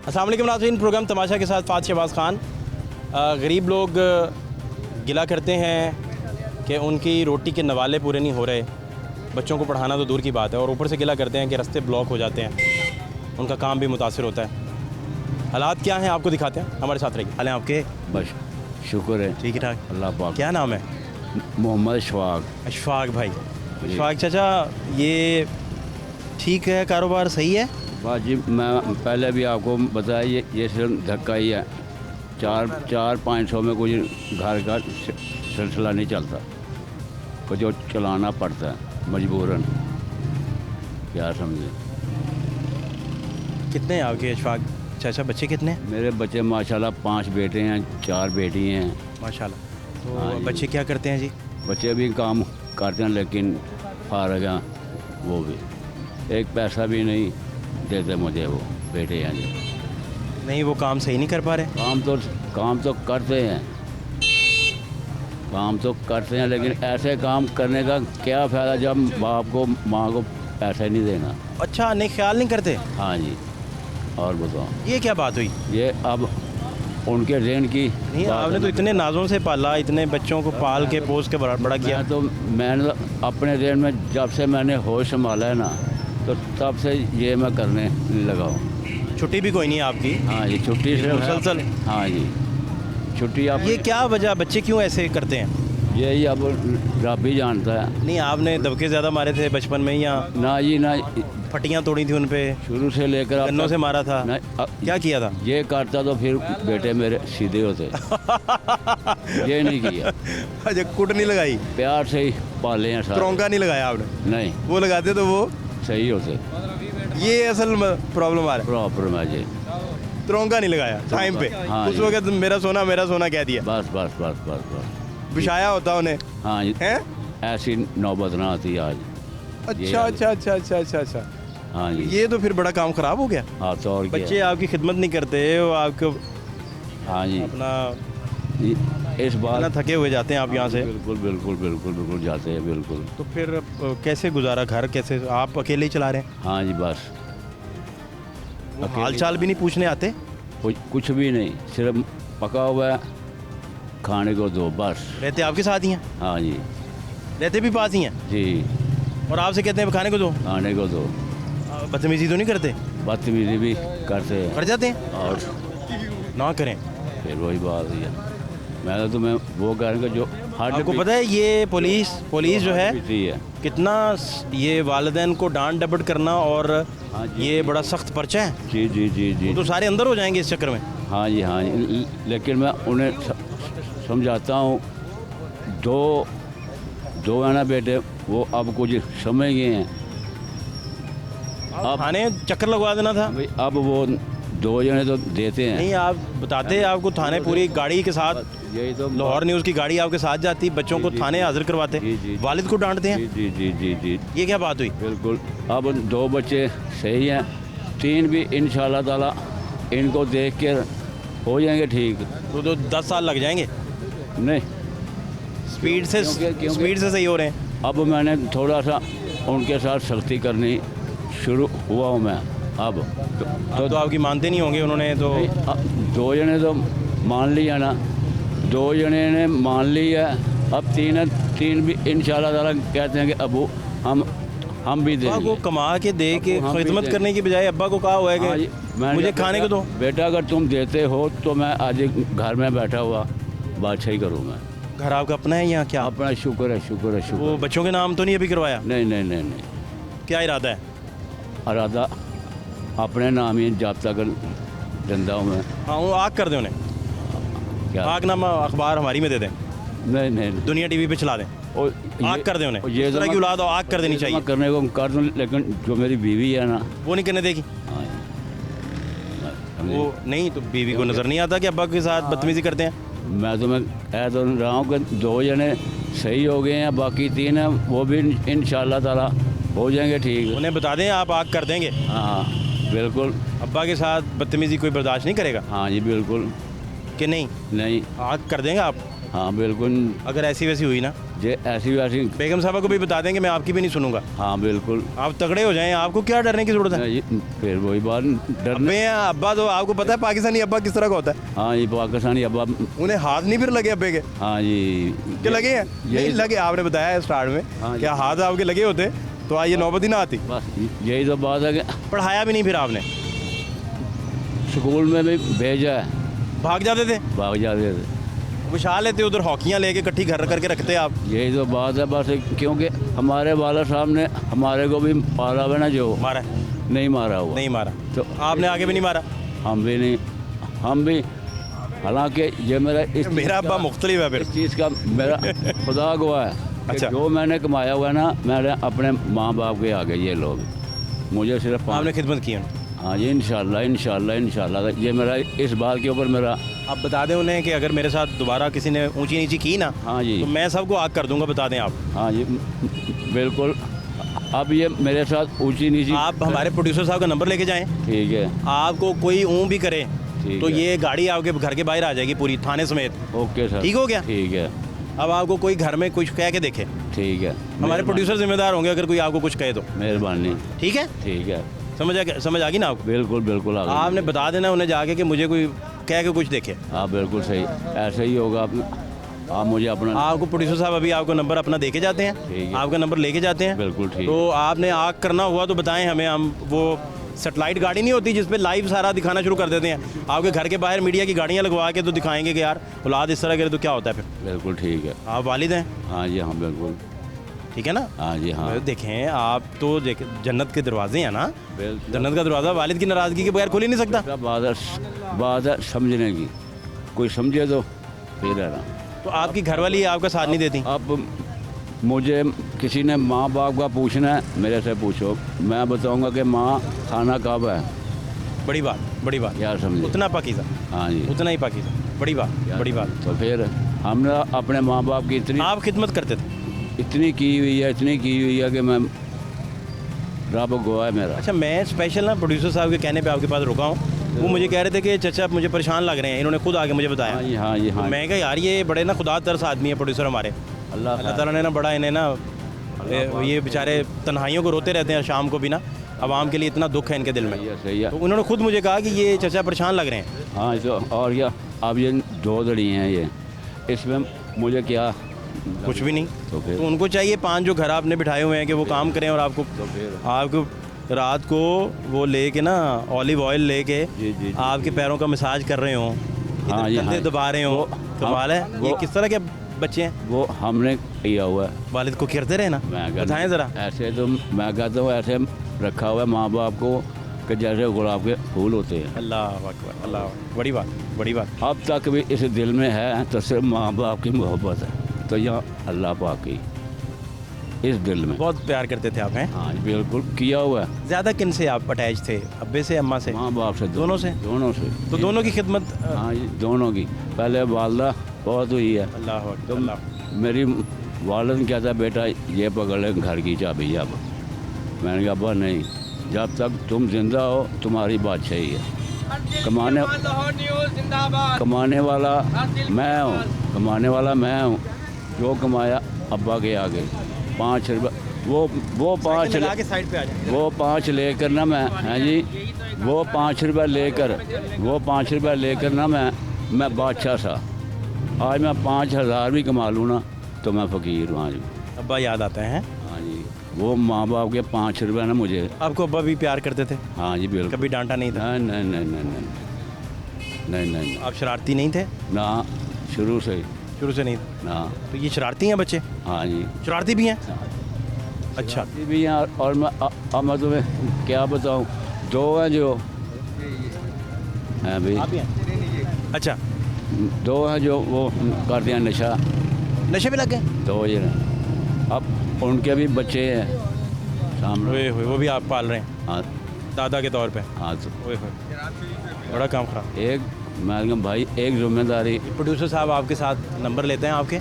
अस्सलाम वालेकुम नाज़रीन, प्रोग्राम तमाशा के साथ फ़ात शहबाज खान। गरीब लोग गिला करते हैं कि उनकी रोटी के नवाले पूरे नहीं हो रहे, बच्चों को पढ़ाना तो दूर की बात है, और ऊपर से गिला करते हैं कि रास्ते ब्लॉक हो जाते हैं, उनका काम भी मुतासिर होता है। हालात क्या हैं आपको दिखाते हैं, हमारे साथ रहिए। हाल है आपके? बस शुक्र है, ठीक ठाक, अल्लाह पाक। क्या नाम है? मोहम्मद इशफाक। अशफाक भाई। अशफाक चाचा, ये ठीक है, कारोबार सही है? वाजिब, मैं पहले भी आपको बताया ये सिर्फ धक्का ही है। 400-500 में कोई घर का सिलसिला नहीं चलता, को जो चलाना पड़ता है मजबूरन, क्या समझे। कितने हैं आपके अशफाक चाचा, बच्चे कितने हैं? मेरे बच्चे माशाल्लाह 5 बेटे हैं, 4 बेटी हैं। माशाल्लाह। तो हाँ जी। बच्चे क्या करते हैं जी? बच्चे भी काम करते हैं लेकिन फारग हैं, वो भी एक पैसा भी नहीं देते मुझे, वो बेटे हैं जो। नहीं, वो काम सही नहीं कर पा रहे? काम तो करते हैं, काम तो करते हैं, लेकिन ऐसे काम करने का क्या फ़ायदा जब बाप को माँ को पैसा नहीं देना। अच्छा, नहीं, ख्याल नहीं करते? हाँ जी। और बताओ, ये क्या बात हुई? ये अब उनके ज़हन की नहीं, बात आपने है तो ना। इतने नाजों से पाला, इतने बच्चों को पाल के पोस के बड़ा किया। मैंने तो अपने ज़हन में जब से मैंने होश संभाला है ना, तो तब से ये मैं करने लगा हूँ। छुट्टी भी कोई नहीं है आपकी? हाँ जी, छुट्टी से मुसलसल? हाँ जी, छुट्टी। आप ये क्या वजह, बच्चे क्यों ऐसे करते हैं? यही अब रब ही जानता है। नहीं, आपने दबके ज़्यादा मारे थे बचपन में, या ना जी ना, फटियाँ तोड़ी थी उन पे, शुरू से लेकर अब गन्नों तक से मारा था? नहीं, क्या किया था? ये करता तो फिर बेटे मेरे सीधे होते। ये नहीं किया, अच्छा, कुट नहीं लगाई, प्यार से ही पाले हैं सारे। त्रोंका नहीं लगाया आपने? नहीं, वो लगाते तो वो सही होते। ये असल प्रॉब्लम आ रहा प्रॉपर है जी। है, त्रोंका नहीं लगाया टाइम पे। हाँ उस जी। वक्त मेरा सोना कह दिया, बस बस बस बस बस। बिछाया होता उन्हें। हाँ जी, हैं? ऐसी नौबत ना आती आज। अच्छा अच्छा अच्छा अच्छा अच्छा अच्छा। हाँ जी। ये तो फिर बड़ा काम खराब हो गया। हाँ तो और क्या। बच्चे आपकी खिदमत नहीं करते, वो आपको हाँ जी, अपना इस इतना बार थके हुए जाते हैं आप यहाँ से। बिल्कुल बिल्कुल बिल्कुल बिल्कुल जाते हैं बिल्कुल। तो फिर कैसे गुजारा, घर कैसे, आप अकेले ही चला रहे हैं? हाँ जी, बस वो हाल चाल भी नहीं पूछने आते? कुछ भी नहीं, सिर्फ पका हुआ है खाने को दो, बस। रहते आपके साथ ही हैं? हाँ जी रहते भी पास ही हैं, जी, और आपसे कहते हैं खाने को दो? खाने को दो। बदतमीजी तो नहीं करते? बदतमीजी भी करते हैं कर जाते हैं? और ना करें। फिर वही बात है। मैं तो तुम्हें वो करूँगा जो आपको पता है ये पुलिस जो है पीती है। कितना, ये वालिदैन को डांट डपट करना, और हाँ जी। ये बड़ा सख्त पर्चा है। जी जी जी जी। वो तो सारे अंदर हो जाएंगे इस चक्कर में। हाँ जी हाँ जी, लेकिन मैं उन्हें समझाता हूँ, दो है ना बेटे, वो अब कुछ समझ गए हैं। आप थाने चक्कर लगवा देना था। भाई अब वो 2 जने तो देते हैं। नहीं, आप बताते, आपको थाने पूरी गाड़ी के साथ, यही तो लाहौर न्यूज़ की गाड़ी आपके साथ जाती, बच्चों को जी, थाने जी, हाजिर करवाते, जी, जी, वालिद को डांटते हैं। जी जी जी जी जी ये क्या बात हुई? बिल्कुल। अब 2 बच्चे सही हैं, 3 भी इंशाल्लाह ताला इनको देख के हो जाएंगे ठीक। तो 10 साल लग जाएंगे। नहीं, स्पीड से क्योंकि- स्पीड से सही हो रहे हैं। अब मैंने थोड़ा सा उनके साथ सख्ती करनी शुरू हुआ हूँ मैं अब। तो आपकी मानते नहीं होंगे उन्होंने तो। 2 जने तो मान लिया ना, 2 जने ने मान लिया, अब 3 भी इंशाल्लाह ताला कहते हैं कि अबू हम भी अब्बा को देंगे। कमा के दे के हम भी खिदमत दें। करने की बजाय अब्बा को कहा हुआ है हाँ जी, कि मैंने मुझे कहा, खाने को दो। बेटा अगर तुम देते हो तो मैं आज घर में बैठा हुआ बादशाही करूँ मैं। घर आपका अपना है या क्या? अपना शुक्र है शुक्र है वो शुक्र। बच्चों के नाम तो नहीं अभी करवाया? नहीं नहीं नहीं नहीं, क्या इरादा है? इरादा अपने नाम ही जब तक जिंदा हूँ मैं। हाँ, वो आग कर दें उन्हें, क्या? आगनामा अखबार हमारी में दे दें, नहीं नहीं, दुनिया टीवी पे चला दें, और आग कर दें उन्हें। ये इस तरह की औलाद हो, आग कर देनी चाहिए। मैं करने को कर दूँ, लेकिन जो मेरी बीवी है ना, वो नहीं करने देगी। हाँ वो नहीं, तो बीवी को नज़र नहीं आता कि अब्बा के साथ बदतमीजी करते हैं? मैं तो कह तो रहा हूँ कि 2 जने सही हो गए हैं, बाकी 3 हैं वो भी इंशाल्लाह ताला हो जाएंगे ठीक। उन्हें बता दें आप आग कर देंगे। हाँ बिल्कुल। अब्बा के साथ बदतमीजी कोई बर्दाश्त नहीं करेगा। हाँ जी बिल्कुल। कि नहीं? नहीं। आग कर देंगे आप हाँ बिल्कुल। अगर ऐसी वैसी हुई ना? जे ऐसी वैसी। बेगम साहबा को भी बता देंगे, मैं आपकी भी नहीं सुनूंगा। हाँ बिल्कुल। आप तगड़े हो जाएं, आपको क्या डरने की जरूरत है? नहीं, फिर वही बात डरने। अब्बे हैं अब्बा, तो आपको पता है पाकिस्तानी अब्बा किस तरह का होता है? हाँ ये पाकिस्तानी अब्बा। उन्हें हाथ नहीं फिर लगे अब्बे के? हाँ जी। के लगे हैं? यही नहीं लगे, आपने बताया है स्टार्ट में। हाँ, क्या हाथ आपके लगे होते तो आज ये नौबत ही ना आती। बस यही तो बात है कि पढ़ाया भी नहीं फिर आपने? स्कूल में भी भेजा है, भाग जाते थे? भाग जाते थे। विशाल लेते उधर हॉकियाँ लेके इकट्ठी घर करके रखते आप। यही तो बात है बस, क्योंकि हमारे वाला साहब ने हमारे को भी पाला हुआ ना, जो मारा? नहीं मारा हुआ। नहीं मारा तो आपने आगे भी नहीं मारा? हम भी नहीं, हम भी। हालांकि ये मेरा मेरा अब्बा मुख्तलिफ है फिर। इस चीज़ का मेरा खुदा गवाह है कि अच्छा। जो मैंने कमाया हुआ है ना, मैंने अपने माँ बाप के आगे, ये लोग मुझे सिर्फ आपने खिदमत की उनकी? हाँ जी इंशाल्लाह इंशाल्लाह इंशाल्लाह। ये मेरा इस बात के ऊपर मेरा। आप बता दें उन्हें कि अगर मेरे साथ दोबारा किसी ने ऊंची नीची की ना, हाँ जी। तो मैं सबको आग कर दूंगा, बता दें आप। हाँ जी बिल्कुल। अब ये मेरे साथ ऊंची नीची। आप हमारे प्रोड्यूसर साहब का नंबर लेके जाएं। ठीक है। आपको कोई ऊँ भी करे ठीक तो है। ये गाड़ी आपके घर के बाहर आ जाएगी पूरी, थाने समेत। Okay sir. ठीक हो गया? ठीक है। अब आपको कोई घर में कुछ कह के देखे, ठीक है। हमारे प्रोड्यूसर जिम्मेदार होंगे अगर कोई आपको कुछ कहे तो। मेहरबानी। ठीक है? ठीक है। समझ आ गई ना आपको? बिल्कुल बिल्कुल आ गई। आपने बता देना उन्हें जाके कि मुझे कोई कह के कुछ देखे। हाँ बिल्कुल सही, ऐसे ही होगा। आप मुझे अपना। आपको प्रोड्यूसर साहब अभी आपको नंबर अपना दे के जाते हैं, ठीक है। आपका नंबर लेके जाते हैं। बिल्कुल ठीक। तो आपने आग करना हुआ तो बताएं हमें, हम वो सेटेलाइट गाड़ी नहीं होती जिसपे लाइव सारा दिखाना शुरू कर देते हैं, आपके घर के बाहर मीडिया की गाड़ियाँ लगवा के तो दिखाएंगे कि यार औलाद इस तरह करे तो क्या होता है फिर। बिल्कुल ठीक है। आप वालिद हैं? हाँ जी हाँ बिल्कुल। ठीक है ना? हाँ जी हाँ देखें आप तो जन्नत के दरवाजे हैं ना, बिल्कुल। जन्नत का दरवाज़ा वालिद की नाराज़गी के बगैर खुल ही नहीं सकता। बात है समझने की, कोई समझे तो फिर है ना। तो आपकी घरवाली आपका साथ नहीं देती? अब मुझे किसी ने माँ बाप का पूछना है, मेरे से पूछो, मैं बताऊंगा कि माँ खाना कब है। बड़ी बात, बड़ी बात। यार समझे। उतना पाकीज़ा, हाँ जी उतना ही पाकीज़ा। बड़ी बात, बड़ी बात। तो फिर हमने अपने माँ बाप की इतनी आप खिदमत करते थे? इतनी की हुई है, इतनी की हुई है कि मैं, रब गवाह है मेरा। अच्छा, मैं स्पेशल ना प्रोड्यूसर साहब के कहने पे आपके पास रुका हूँ। वो मुझे कह रहे थे कि चाचा मुझे परेशान लग रहे हैं, इन्होंने खुद आके मुझे बताया। हाँ जी हाँ जी हाँ। मैं कहा यार ये बड़े ना खुदा तरस आदमी है प्रोड्यूसर हमारे। अल्लाह ताला ने ना बड़ा इन्हें ना, ये बेचारे तन्हाइयों को रोते रहते हैं शाम को भी ना, आवाम के लिए इतना दुख है इनके दिल में। सही है। तो उन्होंने खुद मुझे कहा कि ये चाचा परेशान लग रहे हैं। हाँ तो और क्या, अब ये दो दड़ी हैं ये, इसमें मुझे क्या कुछ भी नहीं। तो फिर तो उनको चाहिए 5 जो घर आपने बिठाए हुए हैं कि वो काम करें और आपको तो फिर आपको रात को वो लेके ना ऑलिव ऑयल लेके जी, जी, आपके पैरों का मसाज कर रहे हों, हाँ जी, कंधे हाँ। दबा रहे हों। कमाल है। ये वो- किस तरह के बच्चे हैं? वो हमने किया हुआ है। वालिद को करते रहे ना, मैं कहता- बताएं ज़रा। ऐसे तो मैं कहता हूँ ऐसे रखा हुआ है माँ बाप को कि जैसे गुलाब के फूल होते हैं। अल्लाह अकबर, अल्लाह अकबर। बड़ी बात, बड़ी बात। अब तक भी इस दिल में है तो सिर्फ माँ बाप की मोहब्बत है, तो यहाँ अल्लाह पाक की इस दिल में। बहुत प्यार करते थे आप, हैं? हाँ जी, बिल्कुल किया हुआ है। ज़्यादा किन से आप अटैच थे, अब्बे से अम्मा से? माँ बाप से दोनों से? दोनों से। तो दोनों की खिदमत हाँ जी दोनों की। पहले वालदा बहुत हुई है, अल्लाह अकबर, तो अल्लाह। मेरी वालद कहता बेटा ये पकड़ ले घर की चाबी। अब मैंने कहा अब्बा नहीं, जब तक तुम जिंदा हो तुम्हारी बादशाही है। कमाने वाला मैं हूँ, कमाने वाला मैं हूँ। जो कमाया अब्बा के आगे 5 रुपये, वो 5 लगा के साइड पे आ जाए। वो 5 लेकर ना मैं, हाँ जी, वो 5 रुपये लेकर, वो 5 रुपये लेकर ना मैं बादशाह था। आज मैं 5,000 भी कमा लूँ ना तो मैं फ़कीर हूँ आज। अब्बा याद आते हैं? हाँ जी, वो माँ बाप के 5 रुपये ना मुझे। आपको अब्बा भी प्यार करते थे? हाँ जी बिल्कुल। कभी डांटा नहीं था? नहीं नहीं नहीं नहीं नहीं नहीं नहीं आप शरारती नहीं थे? ना, शुरू से ही शुरू से नहीं? ना। तो ये शरारती हैं बच्चे? हाँ जी शरारती भी हैं? अच्छा। ये भी हैं। और मैं तुम्हें क्या बताऊँ, 2 हैं जो हैं भी, आप ही हैं? अच्छा, 2 हैं जो वो करते हैं नशा। नशे पे लग गए? 2 ये हैं। अब उनके भी बच्चे हैं सामने। ओए होए, वो भी आप पाल रहे हैं हाँ दादा के तौर पे? हाँ। तो ओए होए, बड़ा काम खराब। एक मैं कहूँ भाई, एक जिम्मेदारी। प्रोड्यूसर साहब आपके साथ नंबर लेते हैं आपके?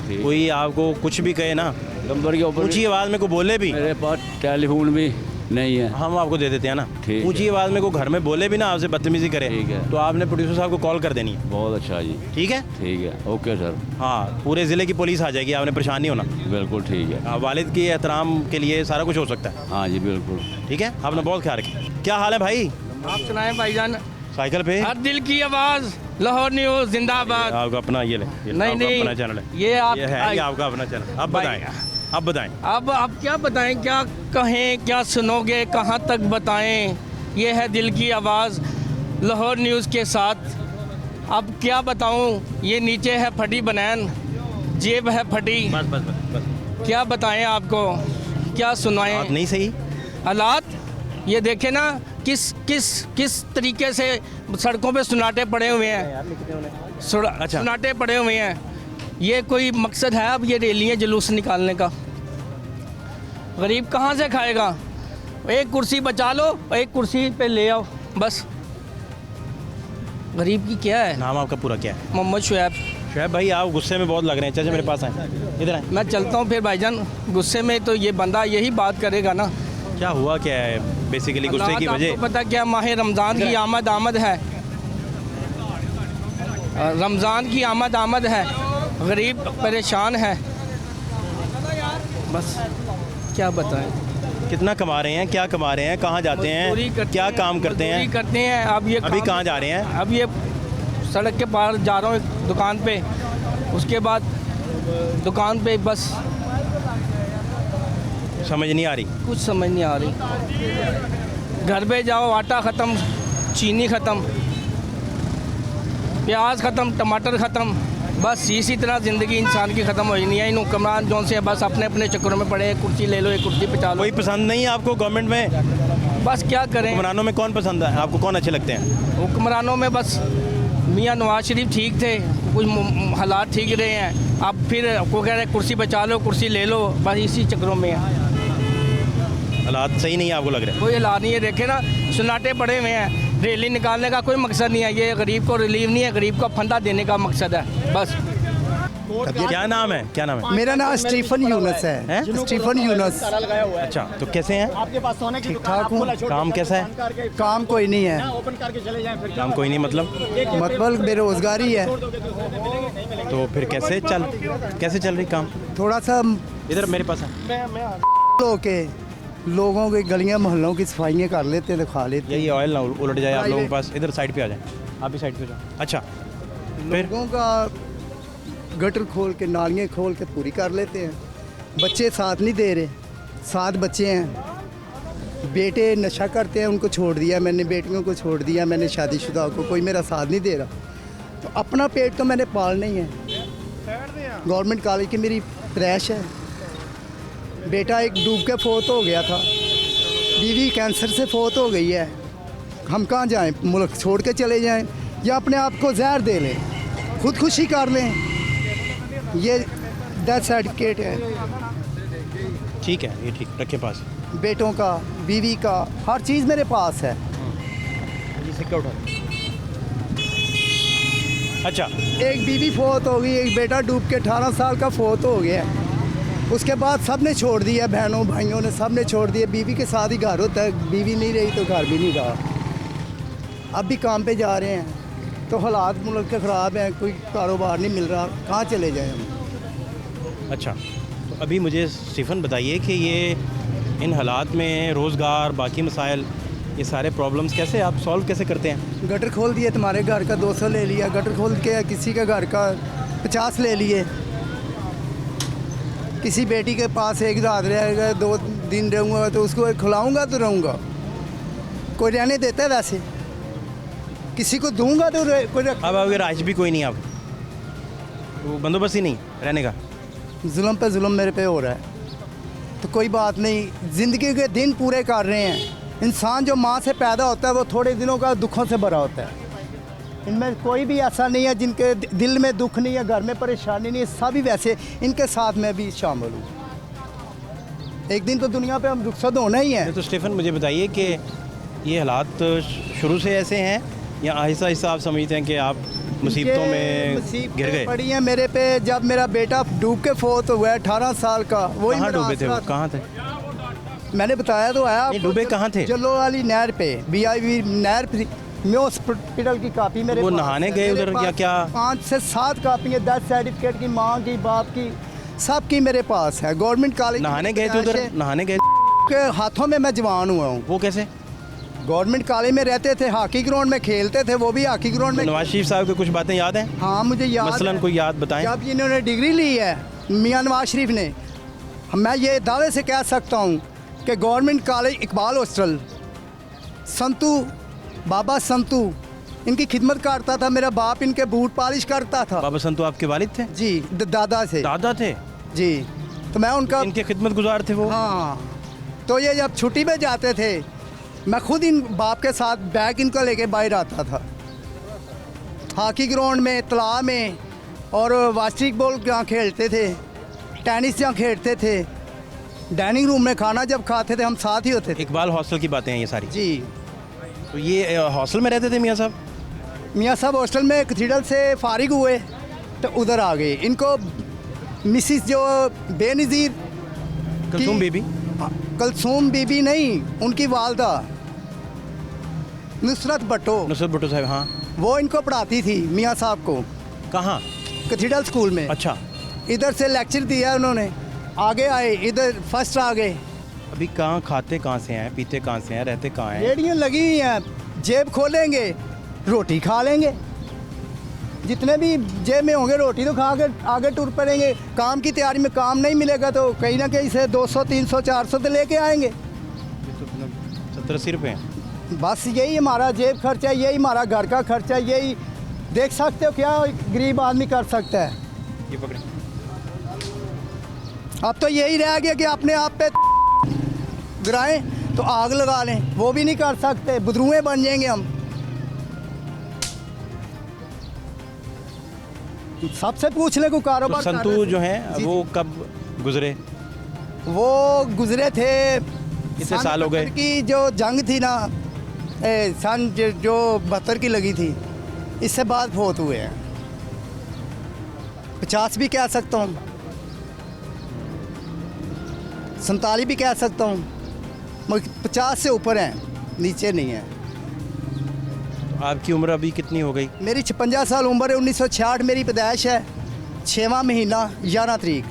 ठीक। कोई आपको कुछ भी कहे ना, नंबर के ऊपर ऊंची आवाज़ में को बोले भी, मेरे पास टेलीफोन भी नहीं है। हम आपको दे देते हैं ना। ठीक ऊंची है। आवाज़ में कोई घर में बोले भी ना आपसे बदतमीजी करे ठीक है। तो आपने प्रोड्यूसर साहब को कॉल कर देनी है। बहुत अच्छा जी। ठीक है। ठीक है, ओके सर। हाँ, पूरे ज़िले की पुलिस आ जाएगी, आपने परेशान नहीं होना। बिल्कुल ठीक है। वालिद की एहतराम के लिए सारा कुछ हो सकता है। हाँ जी बिल्कुल। ठीक है, आपने बहुत ख्याल रखा। क्या हाल है भाई? आप सुनाएं भाईजान। साइकिल पे हर दिल की आवाज, लाहौर न्यूज जिंदाबाद। आपका अपना ये ले, ये नहीं, आपका नहीं, अपना चैनल है। ये आप- ये है, ये आपका अपना चैनल। अब भाई- बताएं, अब बताएं। अब आप क्या बताएं, क्या कहें, क्या सुनोगे, कहाँ तक बताएं। ये है दिल की आवाज़ लाहौर न्यूज़ के साथ। अब क्या बताऊं, ये नीचे है फटी बनैन, जेब है फटी। बस बस बस बस। क्या बताएं आपको, क्या सुनाएं। बात नहीं सही। हालात ये देखे ना, किस किस किस तरीके से सड़कों पे सुनाटे पड़े हुए हैं। अच्छा। सुनाटे पड़े हुए हैं। ये कोई मकसद है अब ये रैलियाँ जुलूस निकालने का? गरीब कहाँ से खाएगा? एक कुर्सी बचा लो, एक कुर्सी पे ले आओ, बस। गरीब की क्या है? नाम आपका पूरा क्या है? मोहम्मद शुएब। शुएब भाई, आप गुस्से में बहुत लग रहे हैं। चाचा मेरे पास आए, इधर आए। मैं चलता हूँ फिर भाईजान। गुस्से में तो ये बंदा यही बात करेगा ना। क्या हुआ, क्या है बेसिकली गुस्से की हालात वजह? आपको पता क्या, माह रमज़ान की आमद है। रमज़ान की आमद है, गरीब परेशान है, बस क्या बताएं। कितना कमा रहे हैं, क्या कमा रहे हैं, कहाँ जाते मजदूरी हैं, करते क्या हैं, काम करते मजदूरी हैं? करते हैं। अब ये अभी काम- कहाँ जा रहे हैं? अब ये सड़क के पार जा रहा हूँ एक दुकान पे, उसके बाद दुकान पे बस समझ नहीं आ रही। कुछ समझ नहीं आ रही। घर पे जाओ, आटा ख़त्म, चीनी ख़त्म, प्याज ख़त्म, टमाटर ख़त्म, बस इसी तरह ज़िंदगी इंसान की ख़त्म हो नहीं है। इन हुक्मरान जो से बस अपने अपने चक्करों में पड़े हैं। कुर्सी ले लो, एक कुर्सी पे लो, कोई पसंद नहीं है आपको गवर्नमेंट में? बस क्या करें। हुक्मरानों में कौन पसंद है आपको, कौन अच्छे लगते हैं? हुक्मरानों में बस मियाँ नवाज शरीफ ठीक थे, कुछ हालात ठीक रहे हैं। अब फिर को कह रहे कुर्सी बचा लो, कुर्सी ले लो, बस इसी चक्रों में है। हालात सही नहीं है आपको लग रहा कोई हालात नहीं है, देखे ना सुनाटे पड़े हुए हैं। रैली निकालने का कोई मकसद नहीं है। ये गरीब को रिलीफ नहीं है, गरीब को फंदा देने का मकसद है बस। है? क्या नाम है, क्या नाम है? मेरा नाम स्टीफन यूनस है। हैं? स्टीफन यूनस। अच्छा, तो कैसे हैं? ठीक ठाक हूँ। काम कैसा है? काम कोई नहीं है, काम कोई नहीं मतलब बेरोजगारी है। तो फिर कैसे चल रही काम? थोड़ा सा इधर मेरे पास है। के लोगों की गलियां मोहल्लों की सफाइयाँ कर लेते हैं तो खा लेते ये ऑयल ना उलट जाए आप लोगों के पास। इधर साइड पे आ जाए, आप भी साइड पे जाओ। अच्छा, हैं। फिर लोगों का गटर खोल के, नालियाँ खोल के पूरी कर लेते हैं। बच्चे साथ नहीं दे रहे, 7 बच्चे हैं। बेटे नशा करते हैं, उनको छोड़ दिया मैंने, बेटियों को छोड़ दिया मैंने, शादीशुदा को, कोई मेरा साथ नहीं दे रहा। तो अपना पेट तो मैंने पालना ही है। गवर्नमेंट कॉलेज की मेरी क्रैश है। बेटा एक डूब के फोत हो गया था, बीवी कैंसर से फोत हो गई है। हम कहाँ जाएं? मुल्क छोड़ के चले जाएं या अपने आप को जहर दे लें, खुदकुशी कर लें? ये डेथ सर्टिफिकेट है ठीक है, ये ठीक रखे पास। बेटों का, बीवी का, हर चीज़ मेरे पास है। ये सिक्का उठा। अच्छा, एक बीवी फोत हो गई, एक बेटा डूब के 18 साल का फोत हो गया। उसके बाद सब ने छोड़ दिया, बहनों भाइयों ने सब ने छोड़ दिया। बीवी के साथ ही घर होता है, बीवी नहीं रही तो घर भी नहीं रहा। अब भी काम पे जा रहे हैं तो हालात मुल्क के ख़राब हैं, कोई कारोबार नहीं मिल रहा, कहाँ चले जाएं हम? अच्छा, तो अभी मुझे स्टीफन बताइए कि ये इन हालात में रोज़गार, बाकी मसाइल, ये सारे प्रॉब्लम्स कैसे आप सॉल्व कैसे करते हैं? गटर खोल दिए, तुम्हारे घर का 200 ले लिया। गटर खोल के किसी के घर का 50 ले लिए। किसी बेटी के पास एक रात रहेगा, 2 दिन रहूँगा तो उसको खिलाऊँगा तो रहूँगा। कोई रहने देता है वैसे? किसी को दूंगा तो कोई अब अगर राइश भी कोई नहीं, आप वो बंदोबस्त ही नहीं रहने का। जुल्म पे जुल्म मेरे पे हो रहा है तो कोई बात नहीं। ज़िंदगी के दिन पूरे कर रहे हैं। इंसान जो माँ से पैदा होता है वो थोड़े दिनों का दुखों से भरा होता है। इनमें कोई भी ऐसा नहीं है जिनके दिल में दुख नहीं है, घर में परेशानी नहीं है, सभी वैसे। इनके साथ मैं भी शामिल हूँ। एक दिन तो दुनिया पे हम रुखसत होना ही है। तो स्टीफन मुझे बताइए कि ये हालात शुरू से ऐसे हैं या आहिस्ता आहिस्ता आप समझते हैं कि आप मुसीबतों में मुसीबतें गिर गए? पड़ी हैं मेरे पे। जब मेरा बेटा डूब के फोत हुआ है 18 साल का, वही कहाँ मेरा डूबे थे वो, आसरा था। कहाँ थे? मैंने बताया तो है नहीं, आपको। डूबे कहाँ थे? जलो वाली नहर पे, BIV नहर पे। मैं हॉस्पिटल की कापी मेरे वो पास नहाने है। गए मेरे उधर पास या क्या? 5 से 7 कापी है, 10 सर्टिफिकेट की, माँ की, बाप की, सबकी मेरे पास है। गवर्नमेंट कॉलेज नहाने गए थे उधर, नहाने गए के हाथों में मैं जवान हुआ हूँ। वो कैसे? गवर्नमेंट कॉलेज में रहते थे, हॉकी ग्राउंड में खेलते थे, वो भी हॉकी ग्राउंड में। नवाज शरीफ साहब की कुछ बातें याद हैं? हाँ मुझे याद मसलन है। कोई याद बताएं। जब इन्होंने डिग्री ली है मियां नवाज शरीफ ने, मैं ये दावे से कह सकता हूँ कि government college Iqbal hostel, Santu, Baba Santu इनकी खिदमत करता था। मेरा बाप इनके बूट पॉलिश करता था। बाबा संतू आपके वालिद थे? जी, दादा से। दादा थे? जी, तो मैं उनका। इनके खिदमत गुजार थे वो? हाँ, तो ये जब छुट्टी में जाते थे, मैं खुद इन बाप के साथ बैग इनका लेके बाहर आता था, हॉकी ग्राउंड में, तालाब में, और बास्केटबॉल जहाँ खेलते थे, टेनिस जहाँ खेलते थे, डाइनिंग रूम में खाना जब खाते थे हम साथ ही होते थे। इकबाल हॉस्टल की बातें हैं ये सारी? जी, तो ये हॉस्टल में रहते थे मियाँ साहब? मियाँ साहब हॉस्टल में कैथेड्रल से फारिग हुए तो उधर आ गए। इनको मिसिस जो बेनज़ीर कुलसुम बीबी? कलसूम बीबी नहीं, उनकी वालदा नुसरत भट्टो, नुसरत भुट्टो साहब, हाँ। वो इनको पढ़ाती थी मियाँ साहब को कहाँ? कैथेड्रल स्कूल में। अच्छा। इधर से लेक्चर दिया उन्होंने, आगे आए, इधर फर्स्ट आ गए। अभी कहाँ खाते कहाँ से हैं, पीते कहाँ से हैं, रहते कहाँ हैं? रेडियो लगी हुई हैं, जेब खोलेंगे रोटी खा लेंगे, जितने भी जेब में होंगे रोटी तो खा के आगे टूर पड़ेंगे। काम की तैयारी में काम नहीं मिलेगा तो कहीं ना कहीं से 200 300 400 तो लेके आएंगे। 70-80 रुपये हैं। बस यही हमारा जेब खर्चा है, यही हमारा घर का खर्चा है, यही देख सकते हो क्या गरीब आदमी कर सकता है। ये पकड़े। अब तो यही रह गया कि अपने आप पे गिराएं तो आग लगा लें, वो भी नहीं कर सकते, बदरुएं बन जाएंगे हम। सबसे पूछ ले को तो कारोबार कर संतू रहे जो थे। हैं जी, वो कब गुजरे? वो गुजरे थे कितने साल हो गए? 72 की जो जंग थी ना, सन जो 72 की लगी थी, इससे बाद फोत हुए हैं। 50 भी कह सकता हूँ, 47 भी कह सकता हूँ, मगर 50 से ऊपर हैं, नीचे नहीं है। आपकी उम्र अभी कितनी हो गई? मेरी 56 साल उम्र है, 1966 मेरी पैदाइश है, 6वां महीना 11 तारीख।